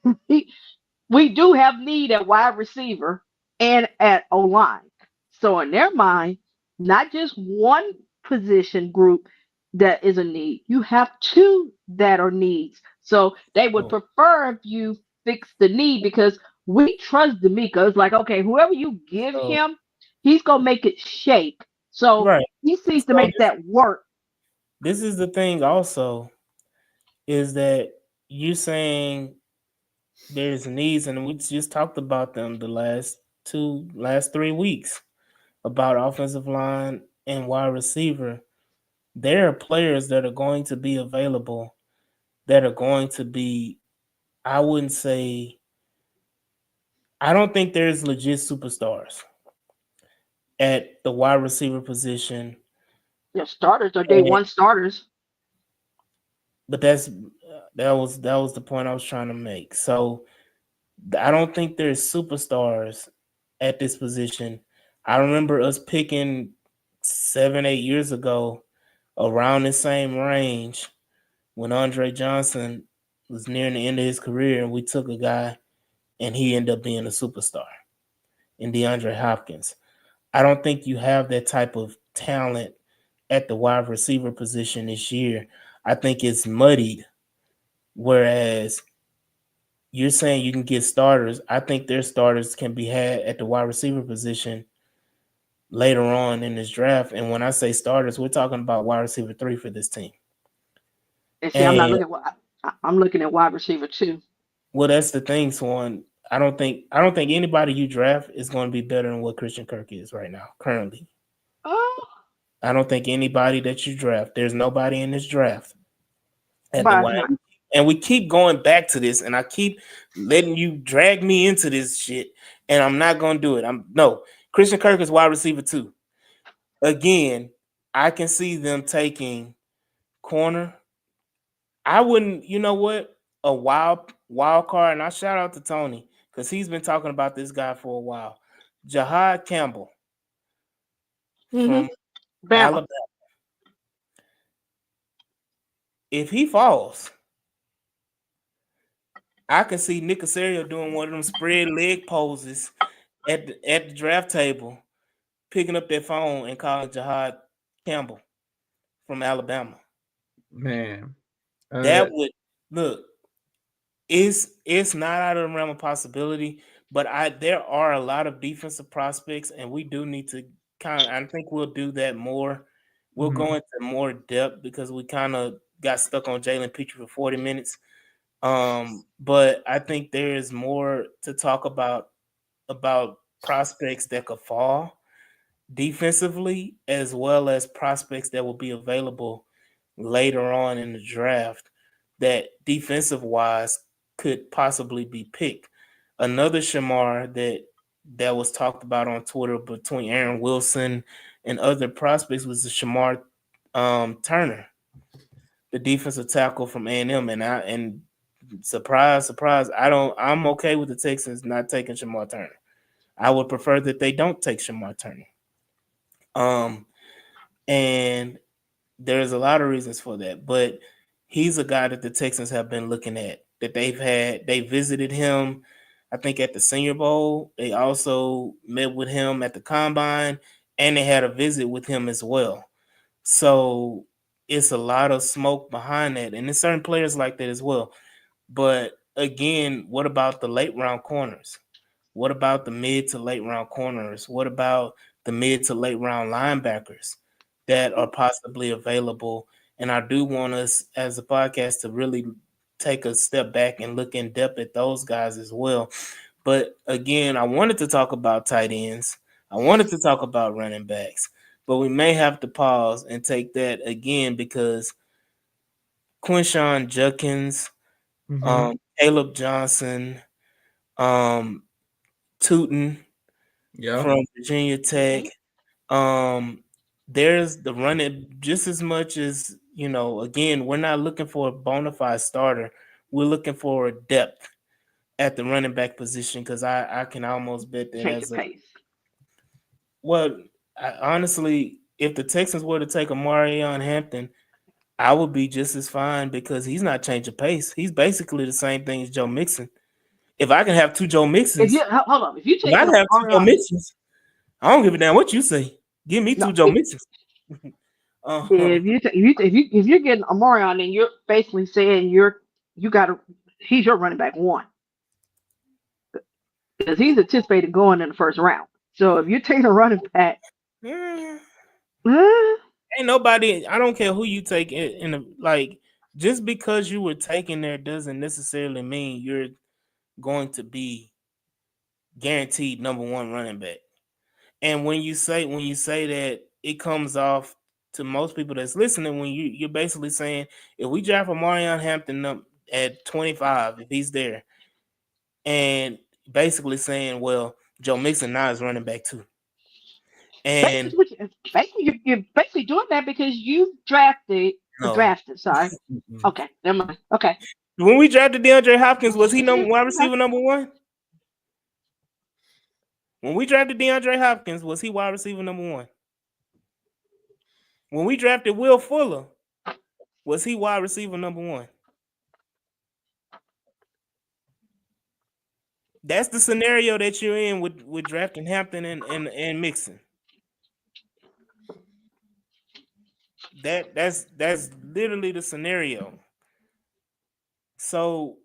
we do have need at wide receiver and at O line. So in their mind, not just one position group that is a need. You have two that are needs. So they would So, prefer if you fix the need because we trust D'Amico. It's like, okay, whoever you give so him, he's gonna make it shake. So right. he seems to So make that work. this is the thing also is that you saying there's needs, and we just talked about them the last 3 weeks about offensive line and wide receiver. There are players that are going to be available that are going to be, I wouldn't say, I don't think there's legit superstars at the wide receiver position. Their starters are day And, one starters. but that was the point I was trying to make. So I don't think there's superstars at this position. I remember us picking 7, 8 years ago around the same range when Andre Johnson was nearing the end of his career, and we took a guy and he ended up being a superstar in DeAndre Hopkins. I don't think you have that type of talent at the wide receiver position this year. I think it's muddied. Whereas you're saying you can get starters, I think their starters can be had at the wide receiver position later on in this draft. And when I say starters, we're talking about wide receiver 3 for this team. And see, I'm not And looking I'm looking at wide receiver too. well, that's the thing, Swan. I don't think anybody you draft is going to be better than what Christian Kirk is right now, currently. Oh, I don't think anybody that you draft, there's nobody in this draft at the but wide. not. And we keep going back to this, and I keep letting you drag me into this shit, and I'm not gonna do it. Christian Kirk is wide receiver 2. Again, I can see them taking corner. I wouldn't, you know what? A wild card, and I shout out to Tony because he's been talking about this guy for a while. Jahad Campbell Mm-hmm. from Bama. Alabama. If he falls, I can see Nick Casario doing one of them spread leg poses at the draft table, picking up their phone and calling Jahad Campbell from Alabama. Man, That would look. It's not out of the realm of possibility, but there are a lot of defensive prospects, and we do need to I think we'll do that more. We'll mhm. go into more depth because we kind of got stuck on Jalen Petrie for 40 minutes. But I think there is more to talk about prospects that could fall defensively, as well as prospects that will be available later on in the draft that defensive wise could possibly be picked. Another Shamar that was talked about on Twitter between Aaron Wilson and other prospects was the Shamar Turner, the defensive tackle from A&M, and surprise, surprise, I'm okay with the Texans not taking Shamar Turner. I would prefer that they don't take Shamar Turner. Um, and there's a lot of reasons for that, but he's a guy that the Texans have been looking at. That they visited him, I think at the Senior Bowl. They also met with him at the Combine, and they had a visit with him as well. So it's a lot of smoke behind that, and there's certain players like that as well. But again, what about the late round corners? What about the mid to late round corners? What about the mid to late round linebackers that are possibly available? And I do want us as a podcast to really take a step back and look in depth at those guys as well. But again, I wanted to talk about tight ends. I wanted to talk about running backs, but we may have to pause and take that again because Quinshawn Judkins, Mm-hmm. Caleb Johnson, um, Tootin Yeah. from Virginia Tech. Um, there's the running just as much as again, we're not looking for a bona fide starter. We're looking for a depth at the running back position because I can almost bet that Change of as a pace. well, honestly, if the Texans were to take Amarion Hampton, I would be just as fine because he's not changing pace. He's basically the same thing as Joe Mixon. If I can have two Joe If Mixons, you hold on, if you if take I can have two Joe Ariana, Mixons, I don't give a damn what you say. Give me no, two Joe Mixons. Uh, if you're getting Amarion, then you're basically saying you got to he's your running back one because he's anticipated going in the first round. So if you're taking a running back, eh, eh, ain't nobody. I don't care who you take in the like. Just because you were taken there doesn't necessarily mean you're going to be guaranteed number one running back. And when you say that, it comes off to most people that's listening when you're basically saying if we draft a Marion Hampton at 25, if he's there, and basically saying, well, Joe Mixon now is running back too. And you're basically doing that because you drafted no, drafted. Sorry. Okay, never mind. Okay. when we drafted DeAndre Hopkins, was he wide receiver number one? When we drafted DeAndre Hopkins, was he wide receiver number one? When we drafted Will Fuller, was he wide receiver number one? That's the scenario that you're in with drafting Hampton and Mixon. That's literally the scenario. So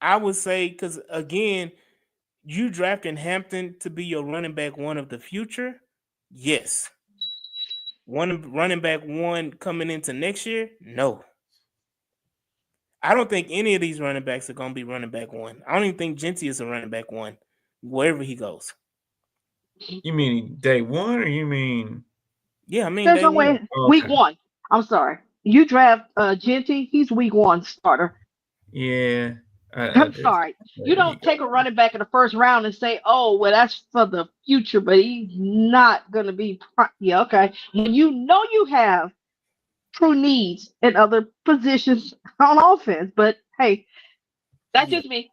I would say because again, you drafting Hampton to be your running back one of the future, yes. Running back one coming into next year, no. I don't think any of these running backs are gonna be running back one. I don't even think Genty is a running back one wherever he goes. You mean day one, or you mean? Yeah, I mean There's day no one. way. Week Okay. one. I'm sorry. You draft Genty. He's week one starter. Yeah, I I'm did. sorry. You He don't got take a running back in the first round and say, "Oh, well, that's for the future," but he's not going to be. Yeah, okay. When you know you have true needs in other positions on offense, but hey, that's Yeah. just me.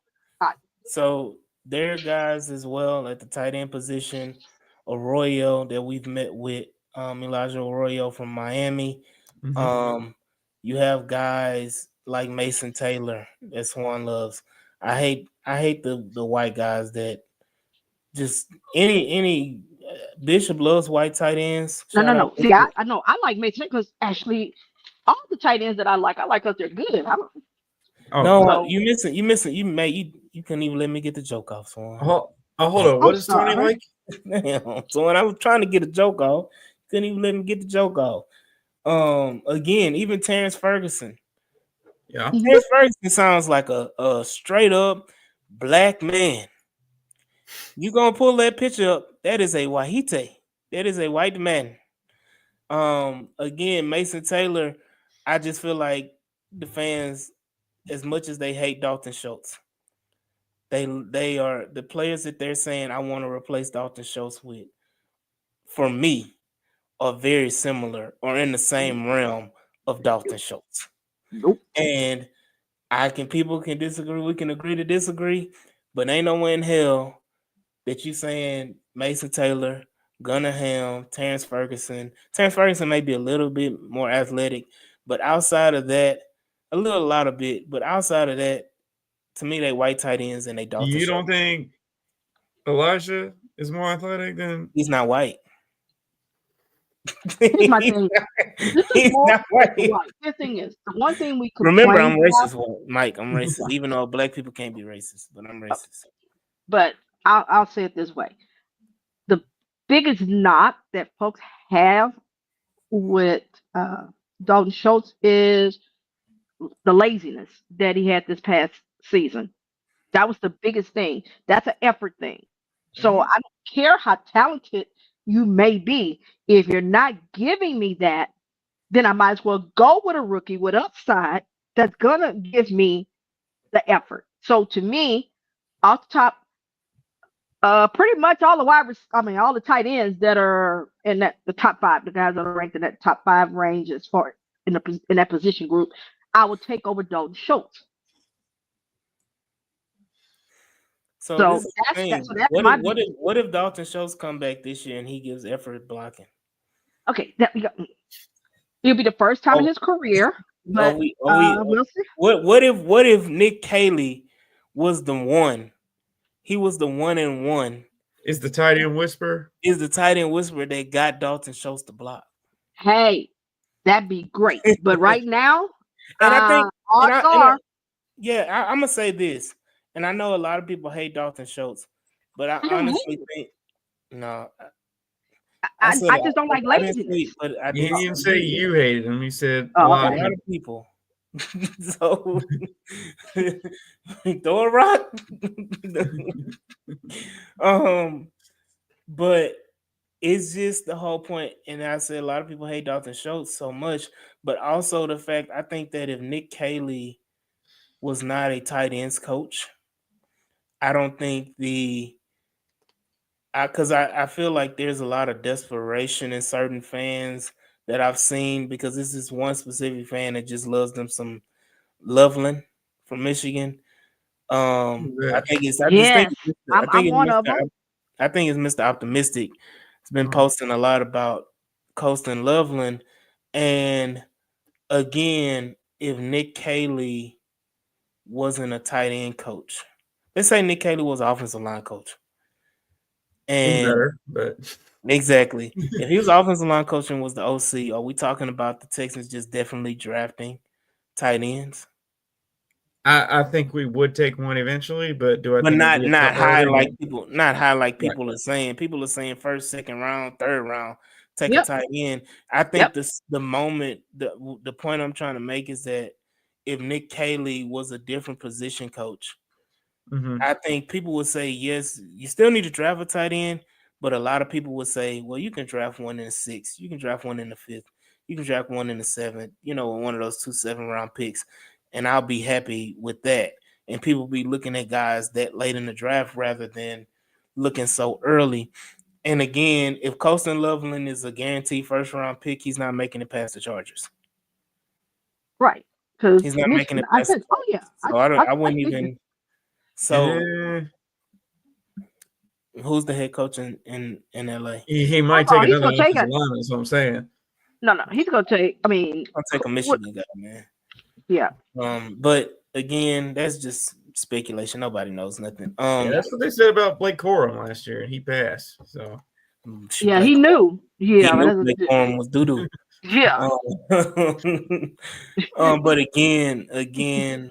So there are guys as well at the tight end position. Arroyo that we've met with, Elijah Arroyo from Miami. Mhm. Um, you have guys like Mason Taylor that Swan loves. I hate the white guys that just any Bishop loves white tight ends. No, no, Shout out no. See, Bishop. I know I like Mason because actually, all the tight ends that I like because they're good. I don't, Oh, No, so you couldn't even let me get the joke off, Swan. hold on. I'm What is Tony sorry. like? Damn. So when I was trying to get a joke off, couldn't even let me get the joke off. Again, even Terrence Ferguson. Yeah. Mhm. Terrence Ferguson sounds like a straight up black man. You gonna pull that picture up? That is a Wahite. That is a white man. Again, Mason Taylor. I just feel like the fans, as much as they hate Dalton Schultz, they are the players that they're saying I want to replace Dalton Schultz with. For me, are very similar or in the same realm of Dalton Schultz. Nope. And people can disagree, we can agree to disagree, but ain't no way in hell that you saying Mason Taylor, Gunnar Ham, Terrence Ferguson. Terrence Ferguson may be a little bit more athletic, but outside of that, a lot of bit, but outside of that, to me, they white tight ends and they Dalton You don't Schultz. think Elijah is more athletic than? He's not white. Here's my he's, thing. not, This is he's more not with the white. white. The thing is, the one thing we Remember, complain I'm about, racist, Mike. I'm racist, even though black people can't be racist, but I'm racist. but I'll say it this way: the biggest knock that folks have with Dalton Schultz is the laziness that he had this past season. That was the biggest thing. That's an effort thing. So I Mhm. don't care how talented you may be. If you're not giving me that, then I might as well go with a rookie with upside that's gonna give me the effort. So to me, off the top, pretty much all the all the tight ends that are in the top five, the guys that are ranked in that top five range as far in that position group, I would take over Dalton Schultz. So this So is the that's that. So thing. that's What if my what if biggest. what if Dalton Schultz come back this year and he gives effort blocking? Okay, it'll be the first time in Oh, his career, are but we are we we'll see. what if Nick Caley was the one? He was the 1-1. Is the tight end whisper? Is the tight end whisperer that got Dalton Schultz to block. Hey, that'd be great. But right now, And I think and odds I are yeah, I'm gonna say this, and I know a lot of people hate Dalton Schultz, but I I don't hate honestly it. think no, I I, said I just don't like I didn't say, laziness. but I You did say didn't say you hated him. You said a Oh, a lot okay. of lot of people. people. So throw a rock. um, but it's just the whole point, and I said a lot of people hate Dalton Schultz so much, but also the fact I think that if Nick Caley was not a tight ends coach, I don't think I feel like there's a lot of desperation in certain fans that I've seen because this is one specific fan that just loves them some Loveland from Michigan. I That think it's I just think Yes, it's Mr. I think I'm it's one of them. I think it's Mr. Optimistic. It's been uh, posting a lot about Coastal Loveland, and again, if Nick Caley wasn't a tight end coach, let's say Nick Caley was an offensive line coach, been and better, but exactly. If he was offensive line coach and was the OC, are we talking about the Texans just definitely drafting tight ends? I think we would take one eventually. But do I But think it'd not be a top not high priority? like No. Right. people are saying. People are saying first, second round, third round, take a Yep, tight end. I think yep. the point I'm trying to make is that if Nick Caley was a different position coach, Mm-hmm. I think people would say, yes, you still need to draft a tight end, but a lot of people would say, well, you can draft one in the sixth, you can draft one in the fifth, you can draft one in the seventh, one of those 2 7-round picks, and I'll be happy with that. And people be looking at guys that late in the draft rather than looking so early. And again, if Colston Loveland is a guaranteed first round pick, he's not making it past the Chargers. Right. Because He's not making Michigan, it I past the said, oh yeah, Chargers. So I I wouldn't take even. So Eh, who's the head coach in LA? he might oh, take he's another gonna take offensive it. lineman. That's what I'm saying. No, he's gonna take. I mean, I'll take a what? Michigan guy, man. Yeah, But again, that's just speculation. Nobody knows nothing. Yeah, that's what they said about Blake Corum last year, and he passed. So Shoot, yeah. Blake, He knew. he Yeah, but knew Blake Corum was doo doo. yeah. But again,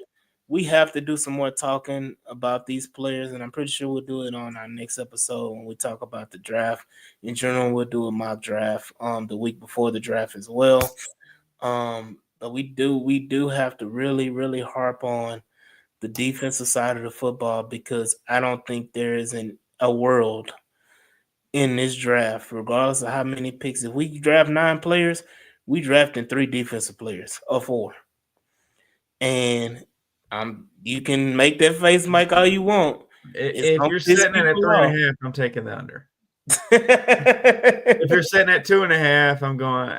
we have to do some more talking about these players, and I'm pretty sure we'll do it on our next episode when we talk about the draft. In general, we'll do a mock draft the week before the draft as well. But we do have to really, really harp on the defensive side of the football because I don't think there is a world in this draft, regardless of how many picks. If we draft 9 players, we drafting 3 defensive players or 4. And you can make that face, Mike, all you want. It's if gonna you're piss sitting at people off. 3.5, I'm taking the under. If you're sitting at 2.5, I'm going.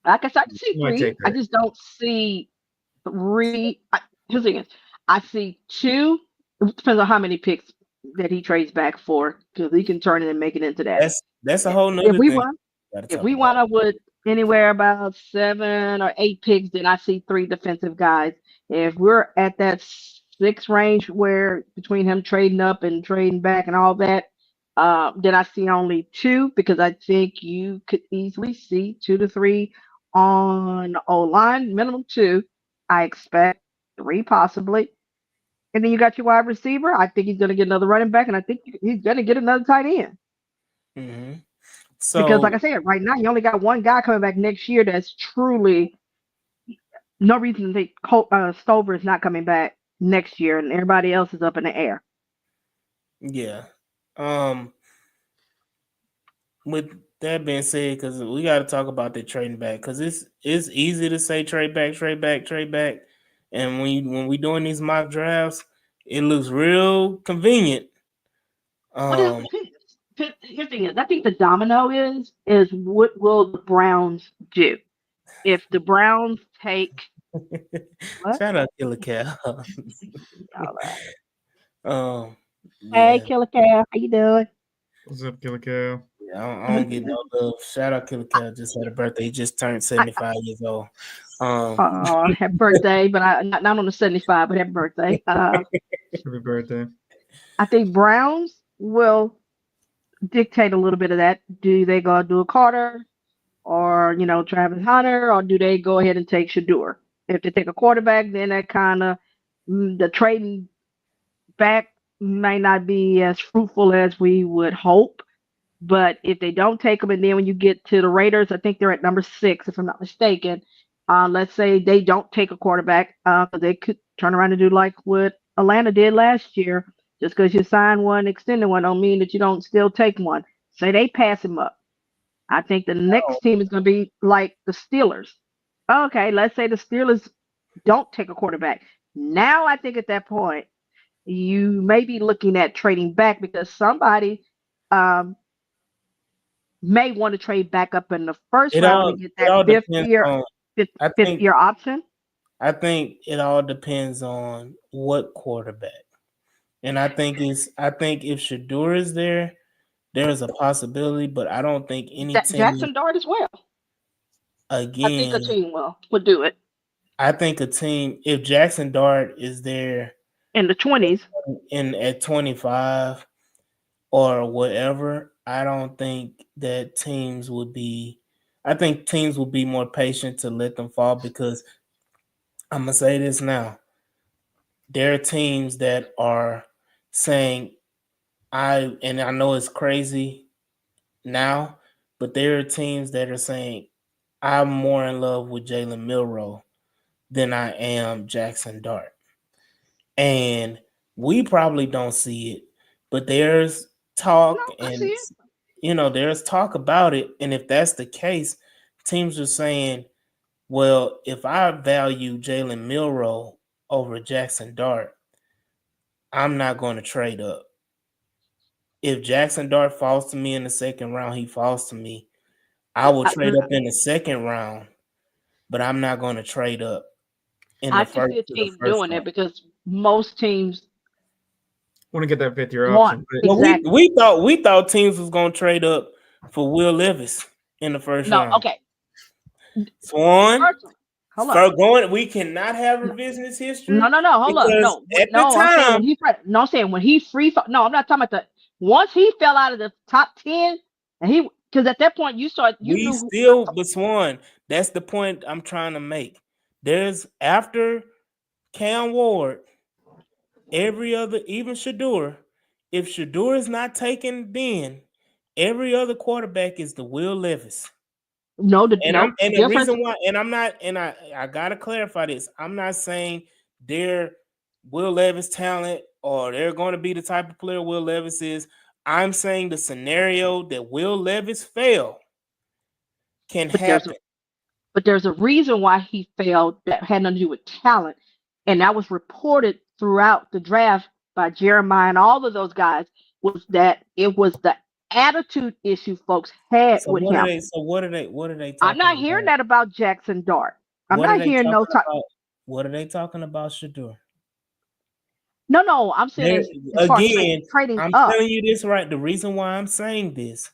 Like I said, I can see You might take three. I that. just don't see three. Here's the thing: is, I see two. It depends on how many picks that he trades back for, because he can turn it and make it into that. That's a whole If nother we thing want, we gotta if talk we about. wind up with anywhere about 7 or 8 picks, then I see 3 defensive guys. If we're at that 6 range where between him trading up and trading back and all that, then I see only 2, because I think you could easily see 2 to 3 on O line, minimum 2. I expect 3 possibly. And then you got your wide receiver. I think he's going to get another running back, and I think he's going to get another tight end. Mm-hmm. Because, like So I said, right now you only got one guy coming back next year. That's truly no reason to think Stover is not coming back next year, and everybody else is up in the air. Yeah. Um. With that being said, because we got to talk about the trading back, because it's easy to say trade back, trade back, trade back, and when we doing these mock drafts, it looks real convenient. What is Um. here's the thing is, I think the domino is what will the Browns do if the Browns take what? Shout out Killer Cow. All right. um. Hey, Yeah. Killer Cal, how you doing? What's up, Killer Cow? Yeah, I don't get no love. Shout out Killer Cow. Just had a birthday. He just turned I, 75 years old. Um. happy birthday, but not on the 75, but happy birthday. Happy birthday. I think Browns will dictate a little bit of that. Do they go do a Carter or Travis Hunter, or do they go ahead and take Shadur? If they take a quarterback, then that kind of the trading back may not be as fruitful as we would hope. But if they don't take them, and then when you get to the Raiders, I think they're at number 6, if I'm not mistaken. Let's say they don't take a quarterback, they could turn around and do like what Atlanta did last year. Just because you sign one, extended one, don't mean that you don't still take one. Say they pass him up. I think the next team is going to be like the Steelers. Okay, let's say the Steelers don't take a quarterback. Now I think at that point you may be looking at trading back because somebody um, may want to trade back up in the first It round all and get it that all depends on. fifth, I fifth think year option. I think it all depends on what quarterback. And I think if Shadur is there, there is a possibility, but I don't think any team Jackson Dart as well. I think a again. team will do it I think a team if Jackson Dart is there in the 20s. in at 25 or whatever, I don't think that teams would be. I think teams will be more patient to let them fall because I'm gonna say this now. There are teams that are saying I know it's crazy now, but there are teams that are saying I'm more in love with Jalen Milroe than I am Jackson Dart. And we probably don't see it, but there's No, talk I see and it. there's talk about it. And if that's the case, teams are saying, well, if I value Jalen Milroe over Jackson Dart, I'm not going to trade up. If Jackson Dart falls to me in the second round, he falls to me. I will trade up in the second round, but I'm not going to trade up in I the can first see a to the team first doing round. it because most teams Want to get that 5th year want option, but Well, exactly. we thought teams was going to trade up for Will Levis in the first No, round. okay. Swan, Personally, hold up. for going, we cannot have No, revisionist history no. Hold up. because No, at the no. I'm saying when time he no. I'm saying when he no. I'm not talking about the once he fell out of the top 10, and he because at that point you we knew still, but Swan, that's the point I'm trying to make. There's after Cam Ward, every other, even Shadur, if Shadur is not taken, then every other quarterback is the Will Levis. no the And no the difference. reason why, and I'm not, and I gotta clarify this. I'm not saying they're Will Levis talent or they're going to be the type of player Will Levis is. I'm saying the scenario that Will Levis fail can But there's happen. but there's a reason why he failed that had nothing to do with talent. And that was reported throughout the draft by Jeremiah and all of those guys was that it was the attitude issue folks had So with what are him. they? So what are they I'm talking not hearing about? that about Jackson Dart. I'm What are not they hearing no talking talk. about? What are they talking about? Shadur. No. I'm saying There as far as again, trading I'm up. telling you this right. The reason why I'm saying this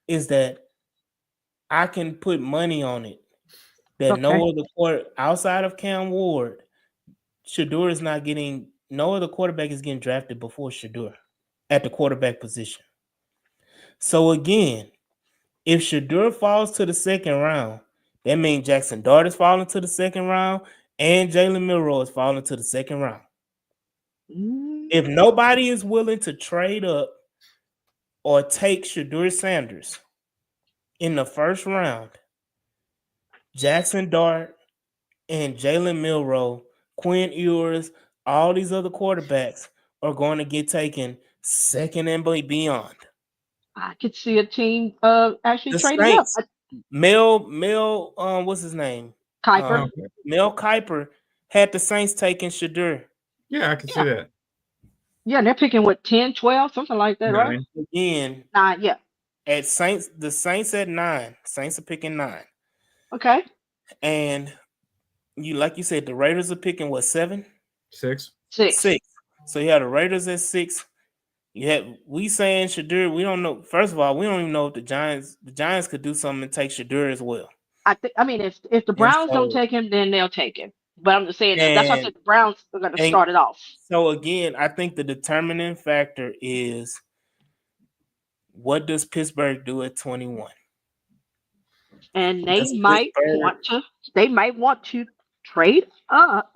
is that I can put money on it that Okay. no other quarter outside of Cam Ward, Shadur is not getting. No other quarterback is getting drafted before Shadur at the quarterback position. So again, if Shadur falls to the second round, that means Jackson Dart is falling to the second round and Jalen Milroe is falling to the second round. Mm, If nobody is willing to trade up or take Shadur Sanders in the first round, Jackson Dart and Jalen Milroe, Quinn Ewers, all these other quarterbacks are going to get taken second and beyond. I could see a team actually The trading up. Saints, Mel, what's his name? Kuiper. Okay. Mel Kiper had the Saints taking Shadur. Yeah, I can see Yeah. that. Yeah, and they're picking what 10, 12, something like that, right? 9. Again, 9, yeah. at Saints, the Saints at 9. Saints are picking 9. Okay. And you, like you said, the Raiders are picking what, 7? 6. 6. 6. So you have the Raiders at 6. You have we saying Shadur. We don't know. First of all, we don't even know if the Giants could do something and take Shadur as well. I mean, if the And Browns don't so take him, then they'll take him. But I'm just saying that's why I and, said the Browns are going to and start it off. so again, I think the determining factor is what does Pittsburgh do at 21? And they Does might Pittsburgh? want to trade up.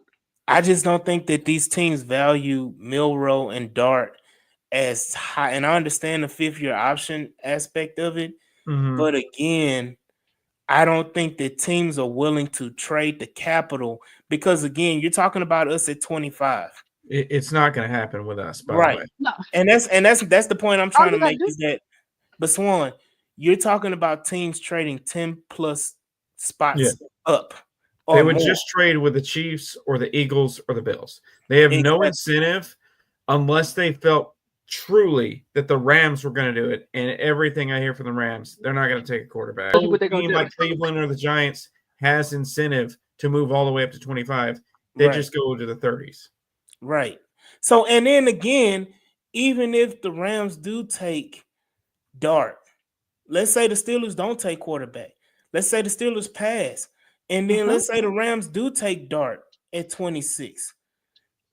I just don't think that these teams value Milroe and Dart as high. And I understand the 5th-year option aspect of it, but again, I don't think that teams are willing to trade the capital because again, you're talking about us at 25. It's not going to happen with us, by Right. the way. No. And that's the point I'm All trying you to gotta make do- is that, but Swan, you're talking about teams trading 10 plus spots Yeah. up They or would more. just trade with the Chiefs or the Eagles or the Bills. They have no Exactly. incentive unless they felt truly that the Rams were going to do it. And everything I hear from the Rams, they're not going to take a quarterback. That's what they're A gonna team do. like Cleveland or the Giants has incentive to move all the way up to 25. They Right. just go to the 30s. Right. So, and then again, even if the Rams do take Dart, let's say the Steelers don't take quarterback. Let's say the Steelers pass. And then let's say the Rams do take Dart at 26.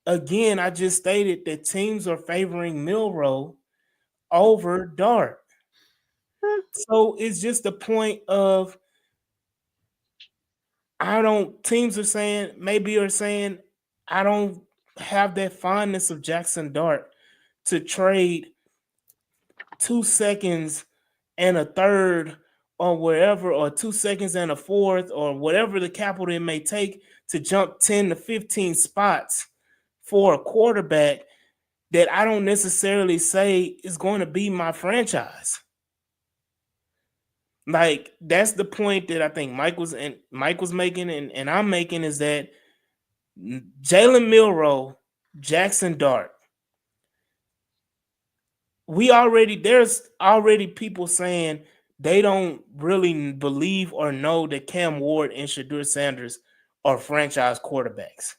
Again, I just stated that teams are favoring Milroe over Dart. So it's just a point of teams are saying, I don't have that fondness of Jackson Dart to trade 2 seconds and a third or wherever, or 2 seconds and a fourth, or whatever the capital it may take to jump 10 to 15 spots for a quarterback that I don't necessarily say is going to be my franchise. Like, that's the point that I think Mike was making and I'm making, is that Jalen Milroe, Jackson Dart, there's already people saying they don't really believe or know that Cam Ward and Shadur Sanders are franchise quarterbacks.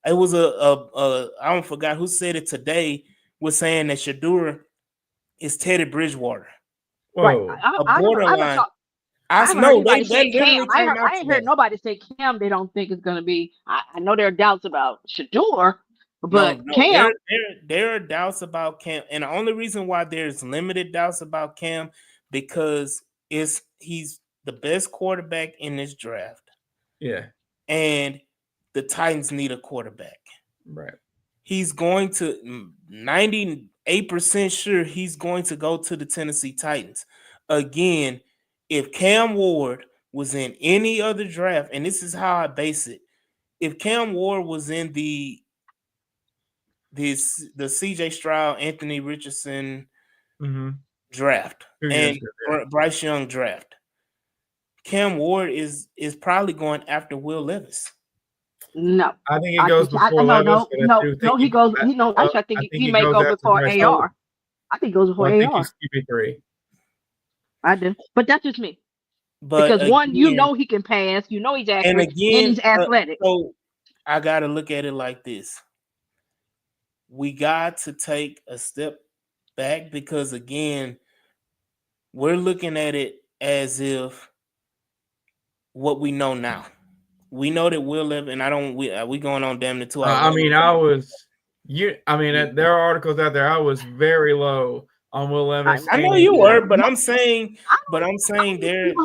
It was I don't forgot who said it today, was saying that Shadur is Teddy Bridgewater. Right. Whoa. A borderline. I haven't heard anybody say Cam. I ain't heard nobody say Cam. They don't think it's going to be. I know there are doubts about Shador, but Cam. There are doubts about Cam, and the only reason why there's limited doubts about Cam because he's the best quarterback in this draft. Yeah. And the Titans need a quarterback. Right. He's going to 98% sure he's going to go to the Tennessee Titans. Again, if Cam Ward was in any other draft, and this is how I base it, if Cam Ward was in the CJ Stroud, Anthony Richardson draft, and Bryce Young draft, Cam Ward is probably going after Will Levis. No, I think he goes before Levis. No, he goes. I think he may go before AR. I think he goes before AR. I think he's QB3. I do, but that's just me. But because again, one, he's can pass. He's accurate, and he's athletic. So I got to look at it like this: we got to take a step back because again, we're looking at it as if what we know now. We know that Will Levis, and we going on damn near 2 hours. There are articles out there. I was very low on Will Levis. I know you were, but I'm saying there's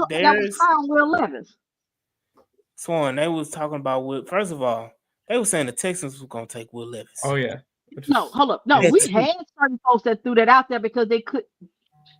on Will Levis. Swan, they was talking about Will. First of all, they were saying the Texans was gonna take Will Levis. Oh yeah. No, hold up. No, we had certain folks that threw that out there because they could.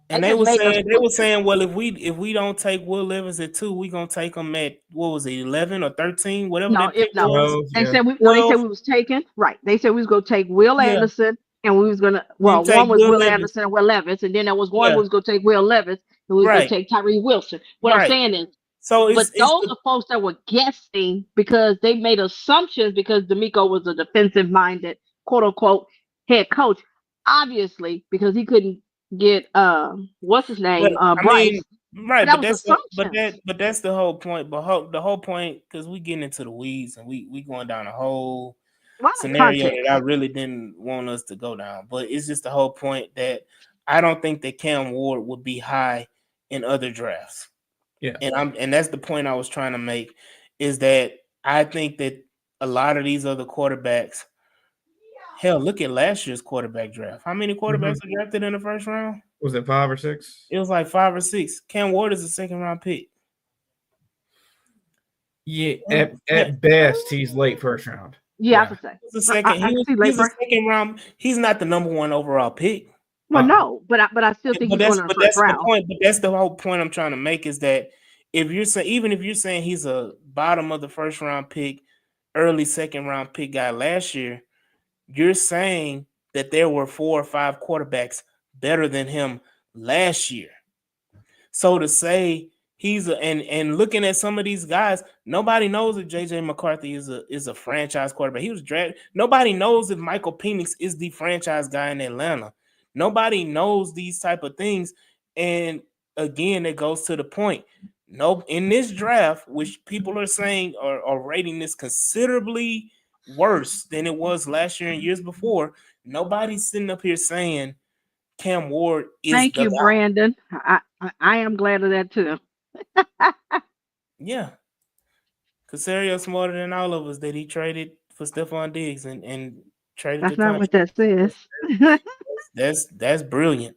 They And they just were made us saying, well, if we don't take Will Levis at 2, we gonna take him at what was it, 11 or 13, whatever no, that pick no. was. 12, They yeah. said we no. They said 12. we was taking right. They said we was gonna take Will Yeah, Anderson, and we was gonna. you Well, take one was Will Will Levis. Anderson and Will Levis, and then there was one Yeah, who was gonna take Will Levis, and we was gonna right, take Tyree Wilson. What I'm right. saying is, So but it's those the are folks that were guessing because they made assumptions because D'Amico was a defensive minded, quote unquote, head coach. Obviously, because he couldn't get what's his but name, I Bryce. mean, right, But that but was assumptions. that's the whole point. But the whole point, because we getting into the weeds and we going down a whole A lot of scenario that I context. really didn't want us to go down. But it's just the whole point that I don't think that Cam Ward would be high in other drafts. Yeah. And that's the point I was trying to make, is that I think that a lot of these other quarterbacks, hell, look at last year's quarterback draft. How many quarterbacks Mhm. were drafted in the first round? Was it 5 or 6? It was like 5 or 6. Cam Ward is a second round pick. Yeah, Yeah, at best, he's late first round. Yeah, I Yeah. could say. he's a second. I can see late He's a first. second round. He's not the number one overall pick. Well, no, but I still think But he's going in the first that's the round. point. But that's the whole point I'm trying to make, is that if you're saying, even if you're saying he's a bottom of the first round pick, early second round pick guy last year, you're saying that there were 4 or 5 quarterbacks better than him last year. So to say he's and looking at some of these guys, nobody knows if JJ McCarthy is a franchise quarterback. He was drafted. Nobody knows if Michael Penix is the franchise guy in Atlanta. Nobody knows these type of things. And again, it goes to the point. No, in this draft, which people are saying are rating this considerably worse than it was last year and years before, nobody's sitting up here saying Cam Ward is Thank the you, guy. Brandon. I am glad of that too. Yeah. Casario smarter than all of us that he traded for Stephon Diggs and traded the That's not contract. what that says. That's brilliant.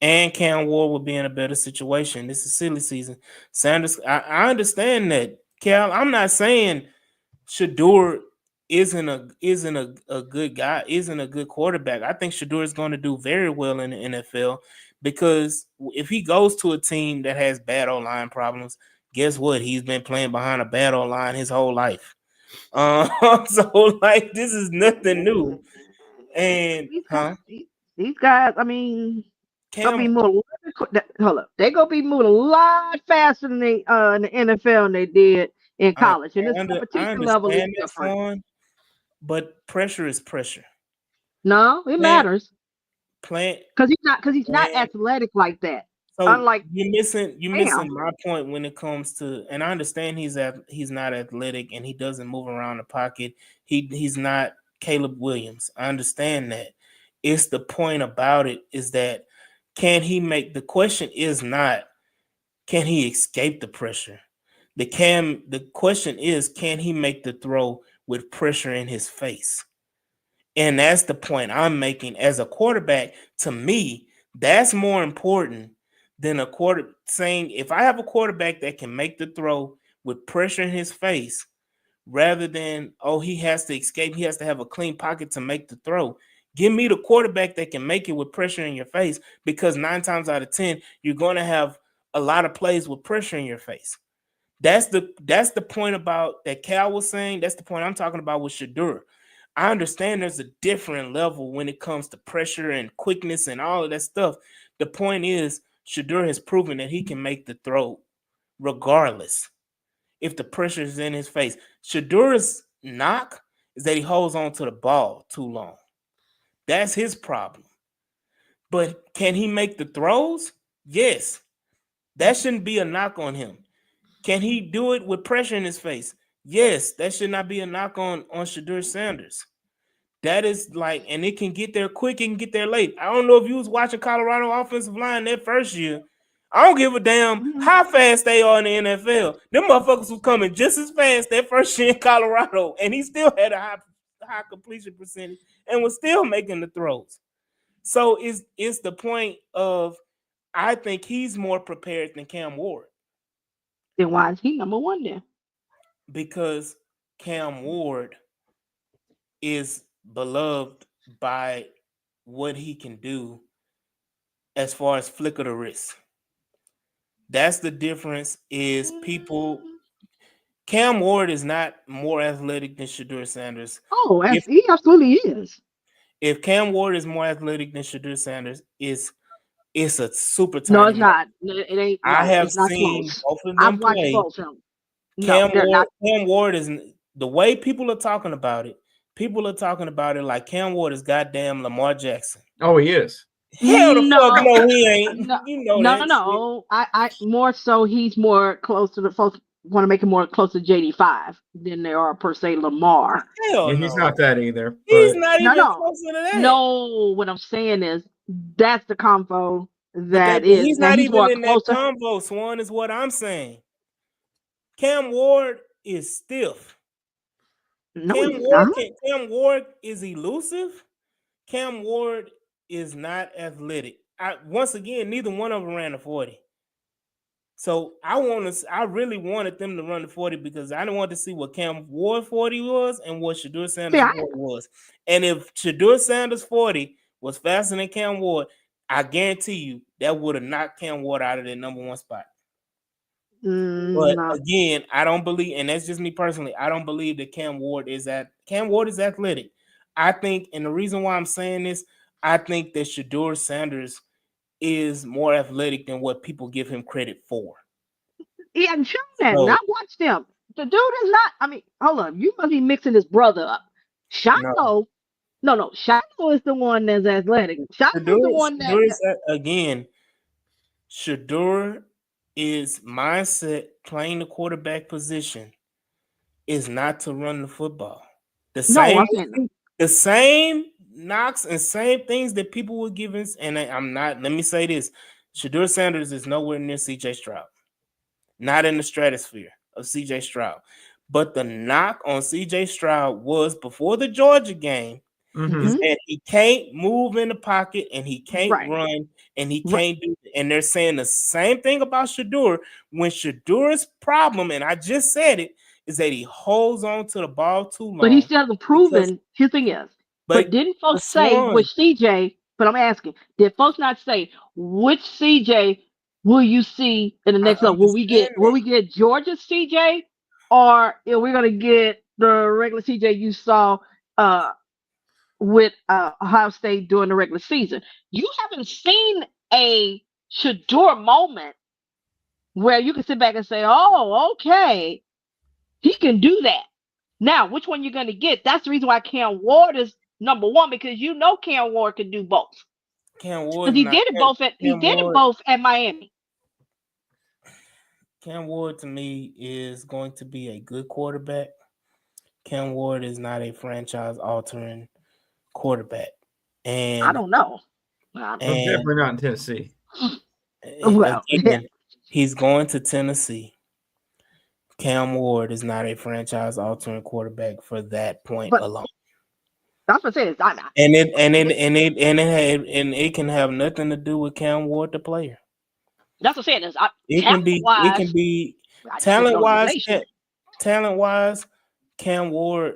And Cam Ward will be in a better situation. This is silly season. Sanders, I understand that. Cal, I'm not saying Shador isn't a good guy, isn't a good quarterback. I think Shador is going to do very well in the NFL, because if he goes to a team that has bad O-line problems, guess what? He's been playing behind a bad O-line his whole life. So like, this is nothing new. And these guys, these guys. I mean, gonna be Cam, moving. Hold up, they gonna be moving a lot faster than they in the NFL than they did in college. And this I competition level is understand that, different. Swan, but pressure is pressure. No, it Plant, matters plant, because he's not plant. athletic like that. So Unlike you're Cam. missing my point when it comes to, and I understand he's not athletic and he doesn't move around the pocket. He's not Caleb Williams. I understand that. It's the point about it is that, can he make, the question is not can he escape the pressure. The question is, can he make the throw with pressure in his face? And that's the point I'm making. As a quarterback, to me, that's more important than a quarter saying, if I have a quarterback that can make the throw with pressure in his face, rather than, oh, he has to escape, he has to have a clean pocket to make the throw. Give me the quarterback that can make it with pressure in your face, because 9 times out of 10, you're going to have a lot of plays with pressure in your face. That's the point about that Cal was saying. That's the point I'm talking about with Shador. I understand there's a different level when it comes to pressure and quickness and all of that stuff. The point is, Shador has proven that he can make the throw regardless if the pressure is in his face. Shador's knock is that he holds on to the ball too long. That's his problem. But can he make the throws? Yes. That shouldn't be a knock on him. Can he do it with pressure in his face? Yes, that should not be a knock on Shador Sanders. That is like, and it can get there quick, it can get there late. I don't know if you was watching Colorado offensive line that first year. I don't give a damn Mhm. how fast they are in the NFL. Them motherfuckers was coming just as fast that first year in Colorado, and he still had a high completion percentage and was still making the throws. So it's the point of, I think he's more prepared than Cam Ward, Then why is he number one then? because Cam Ward is beloved by what he can do as far as flick of the wrist. That's the difference. Is people Cam Ward is not more athletic than Shadur Sanders. Oh, If he absolutely is. if Cam Ward is more athletic than Shadur Sanders, it's a super No, tiny it's margin. not. It ain't. I No, have it's not seen close. both of them I've watched play. both of them. No, they're not. Cam Ward is the way people are talking about it. People are talking about it like Cam Ward is goddamn Lamar Jackson. Oh, he is. Hell the fuck No, no, he ain't. no, You know no, that shit. no. I more so he's more close to the folks want to make him more close to JD5 than they are per se Lamar. Hell Yeah, he's no. not that either. He's But not No, even no, closer to that. no. What I'm saying is that's the combo Okay, that but is he's that not he's even more in that closer. combo, Swan, is what I'm saying. Cam Ward is stiff. No, he's not. Cam Ward is elusive. Cam Ward is not athletic. Once again, neither one of them ran a 40. So I really wanted them to run the 40 because I didn't want to see what Cam Ward 40 was and what Shadur See, Sanders 40 was. And if Shadur Sanders 40 was faster than Cam Ward, I guarantee you that would have knocked Cam Ward out of the number one spot. But no. again, I don't believe, and that's just me personally, I don't believe that Cam Ward is athletic. I think, and the reason why I'm saying this, I think that Shadur Sanders is more athletic than what people give him credit for. He hadn't shown that, and I So watched him. The dude is not. I mean, hold on. You must be mixing his brother up. no, Shiloh, no. Shiloh is the one that's athletic. Shiloh is the one Shadur is again. Shadur is mindset playing the quarterback position is not to run the football. The no. same I'm saying the same knocks and same things that people were giving, and I'm not. Let me say this: Shadur Sanders is nowhere near C.J. Stroud, not in the stratosphere of C.J. Stroud. But the knock on C.J. Stroud was before the Georgia game is mhm. that he can't move in the pocket and he can't right, run and he right. can't do. And they're saying the same thing about Shadur. When Shadur's problem, and I just said it, is that he holds on to the ball too But he long still hasn't because proven his thing is. But but didn't folks say Swan, with CJ? But I'm asking, did folks not say which CJ will you see in the I next level? understand Will that. we get Georgia's CJ, or are we gonna get the regular CJ you saw uh with Ohio State during the regular season? You haven't seen a Shador moment where you can sit back and say, "Oh, okay, he can do that." Now, which one you're going to get? That's the reason why Cam Ward is number one, because you know Cam Ward can do both Cam Ward because is not he Cam did it Ward. both at Miami. Cam Ward to me is going to be a good quarterback. Cam Ward is not a franchise altering quarterback. I And don't know. Well, and definitely not in Tennessee. Well, again, he's going to Tennessee. Cam Ward is not a franchise altering quarterback for that point but alone. that's what I said. And it can have nothing to do with Cam Ward the player. That's what I said. It Talent can be wise, I just think the talent wise, organization. talent wise, Cam Ward,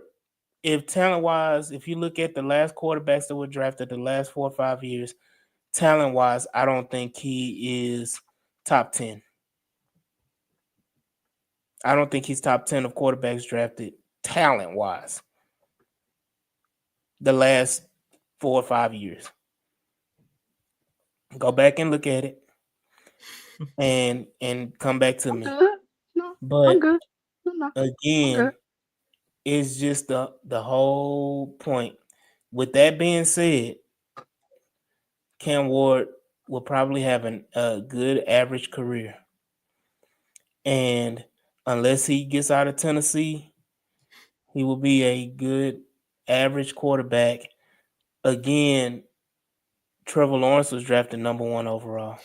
if you look at the last quarterbacks that were drafted the last 4 or 5 years, talent wise, I don't think he is top 10. I don't think he's top 10 of quarterbacks drafted talent wise the last 4 or 5 years. Go back and look at it and come back to I'm me. good. No, I'm But good. No, I'm good. again, it's just the whole point. With that being said, Cam Ward will probably have a good average career. And unless he gets out of Tennessee, he will be a good average quarterback. Again, Trevor Lawrence was drafted number 1 overall.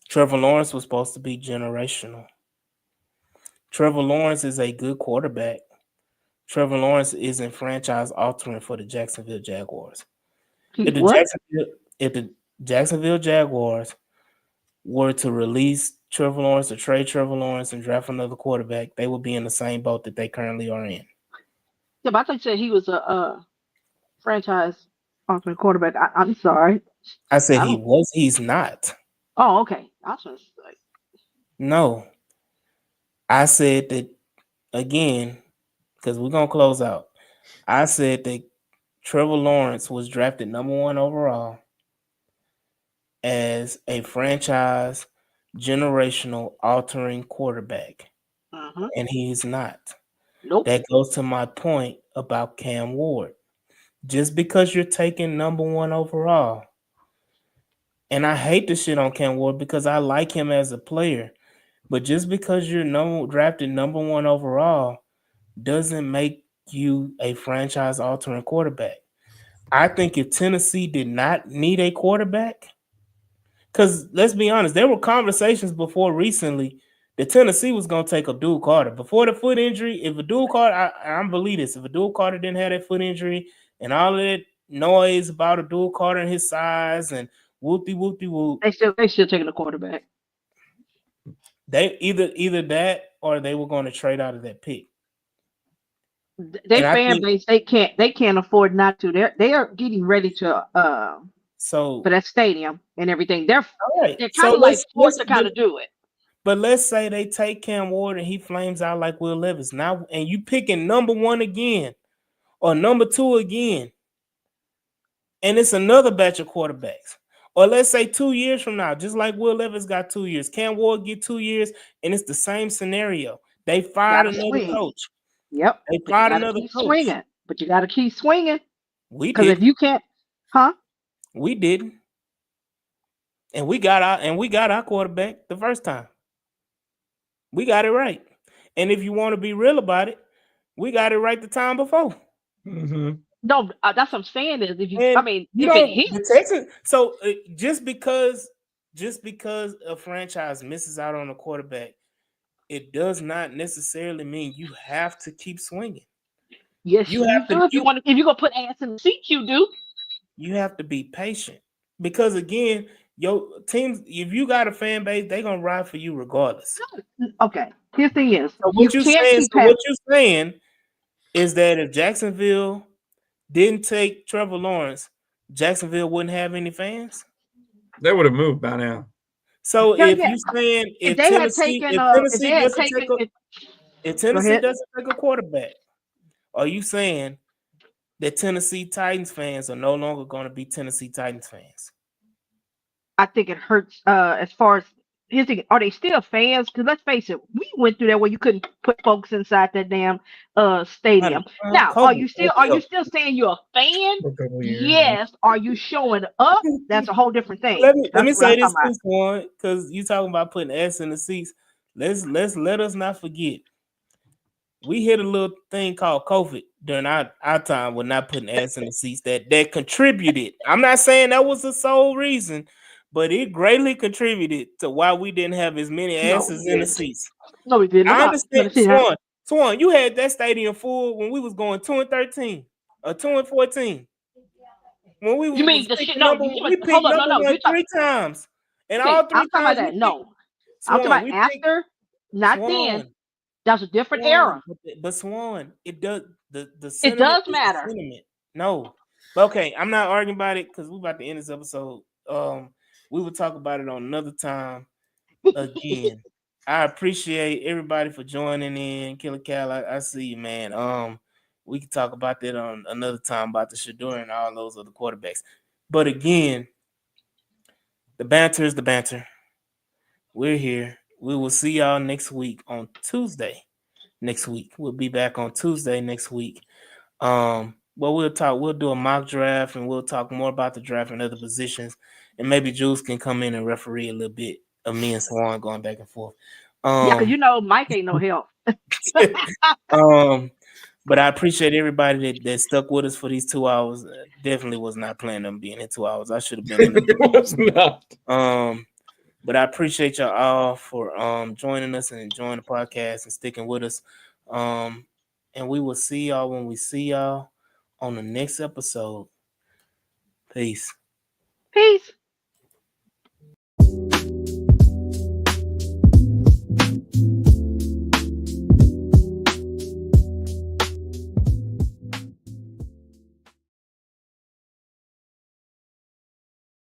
Trevor Lawrence was supposed to be generational. Trevor Lawrence is a good quarterback. Trevor Lawrence isn't franchise altering for the Jacksonville Jaguars. He's what? If the Jacksonville Jaguars were to release Trevor Lawrence or trade Trevor Lawrence and draft another quarterback, they would be in the same boat that they currently are in. Yeah, but I thought you said he was a franchise alternate quarterback. I'm sorry. I said I he don't. was. He's not. Oh, okay. I was just like, No, I said that again because we're gonna close out. I said that Trevor Lawrence was drafted number 1 overall as a franchise generational altering quarterback, and he's not. nope. That goes to my point about Cam Ward. Just because you're taking number 1 overall, and I hate to shit on Cam Ward because I like him as a player, but just because you're drafted number 1 overall doesn't make you a franchise altering quarterback. I think if Tennessee did not need a quarterback, because let's be honest, there were conversations before recently that Tennessee was going to take Abdul Carter. Before the foot injury, if Abdul Carter, I believe this, if Abdul Carter didn't have that foot injury and all of that noise about Abdul Carter and his size and whoopty whoopty whoop, They still taking a quarterback. they either that or they were going to trade out of that pick. They And I fan think base they can't afford not to. They are getting ready to so. for that stadium and everything. They're All right, they're so kind of like forced let's to kind of do it. but let's say they take Cam Ward and he flames out like Will Levis now, and you picking number 1 again or number 2 again, and it's another batch of quarterbacks. Or let's say 2 years from now, just like Will Levis got 2 years, Cam Ward get 2 years, and it's the same scenario. They fired Gotta another swing. coach. Yep. They But you fired gotta another keep coach. swinging. But you gotta keep swinging. We Because if didn't. you can't, huh? We didn't. And we got our quarterback the first time. We got it right. And if you want to be real about it, we got it right the time before. Mm-hmm. No, that's what I'm saying is if you, I And mean, you if it don't the hits, Texans. So just because a franchise misses out on a quarterback, it does not necessarily mean you have to keep swinging. yes, You you have do. to If you gonna put ass in the seat, you do. you have to be patient because again, your teams. If you got a fan base, they're gonna ride for you regardless. Okay. Here's the thing is, So you what you can't saying? keep So having. what you're saying is that if Jacksonville didn't take Trevor Lawrence, Jacksonville wouldn't have any fans. They would have moved by now. So Yeah, if yeah. you saying If they had taken, if they had taken, If go Tennessee ahead. doesn't take a quarterback, are you saying that Tennessee Titans fans are no longer going to be Tennessee Titans fans? I think it hurts. As far as here's the thing, are they still fans? Because let's face it, we went through that where you couldn't put folks inside that damn stadium. Now, COVID. are you still saying you're a fan? For a couple of years. Yes. Are you showing up? That's a whole different thing. Let That's me what I'm say this talking about. too, Swan, because you talking about putting S in the seats. Let us not forget. We hit a little thing called COVID during our time with not putting ass in the seats that contributed. I'm not saying that was the sole reason, but it greatly contributed to why we didn't have as many No, we asses in the didn't. seats. No, we didn't. I About understand, see how Swan, you had that stadium full when we was going 2-13 or 2-14. When we you mean was the shit? picking No, number, you we picked hold up. No, number no. one You talk. 3 times, and Okay, all I'm 3 talking about times that. we picked No, I'm talking Swan. about We picked after, not then. Swan. That's a different Swan, era. but Swan, it does the It sentiment does is the matter. sentiment. No, but okay, I'm not arguing about it because we're about to end this episode. We will talk about it on another time again. I appreciate everybody for joining in. Killer Cal, I see you, man. We can talk about that on another time about the Shador and all those other quarterbacks. But again, the banter is the banter. We're here. We will see y'all next week on Tuesday. Next week. We'll be back on Tuesday next week. Well, we'll do a mock draft and we'll talk more about the draft and other positions. And maybe Jules can come in and referee a little bit of me and Swan going back and forth. Yeah, because Mike ain't no help. But I appreciate everybody that stuck with us for these 2 hours. Definitely was not planning on being in 2 hours. I should have been in It was not. But I appreciate y'all all for joining us and enjoying the podcast and sticking with us. And we will see y'all when we see y'all on the next episode. Peace. Peace.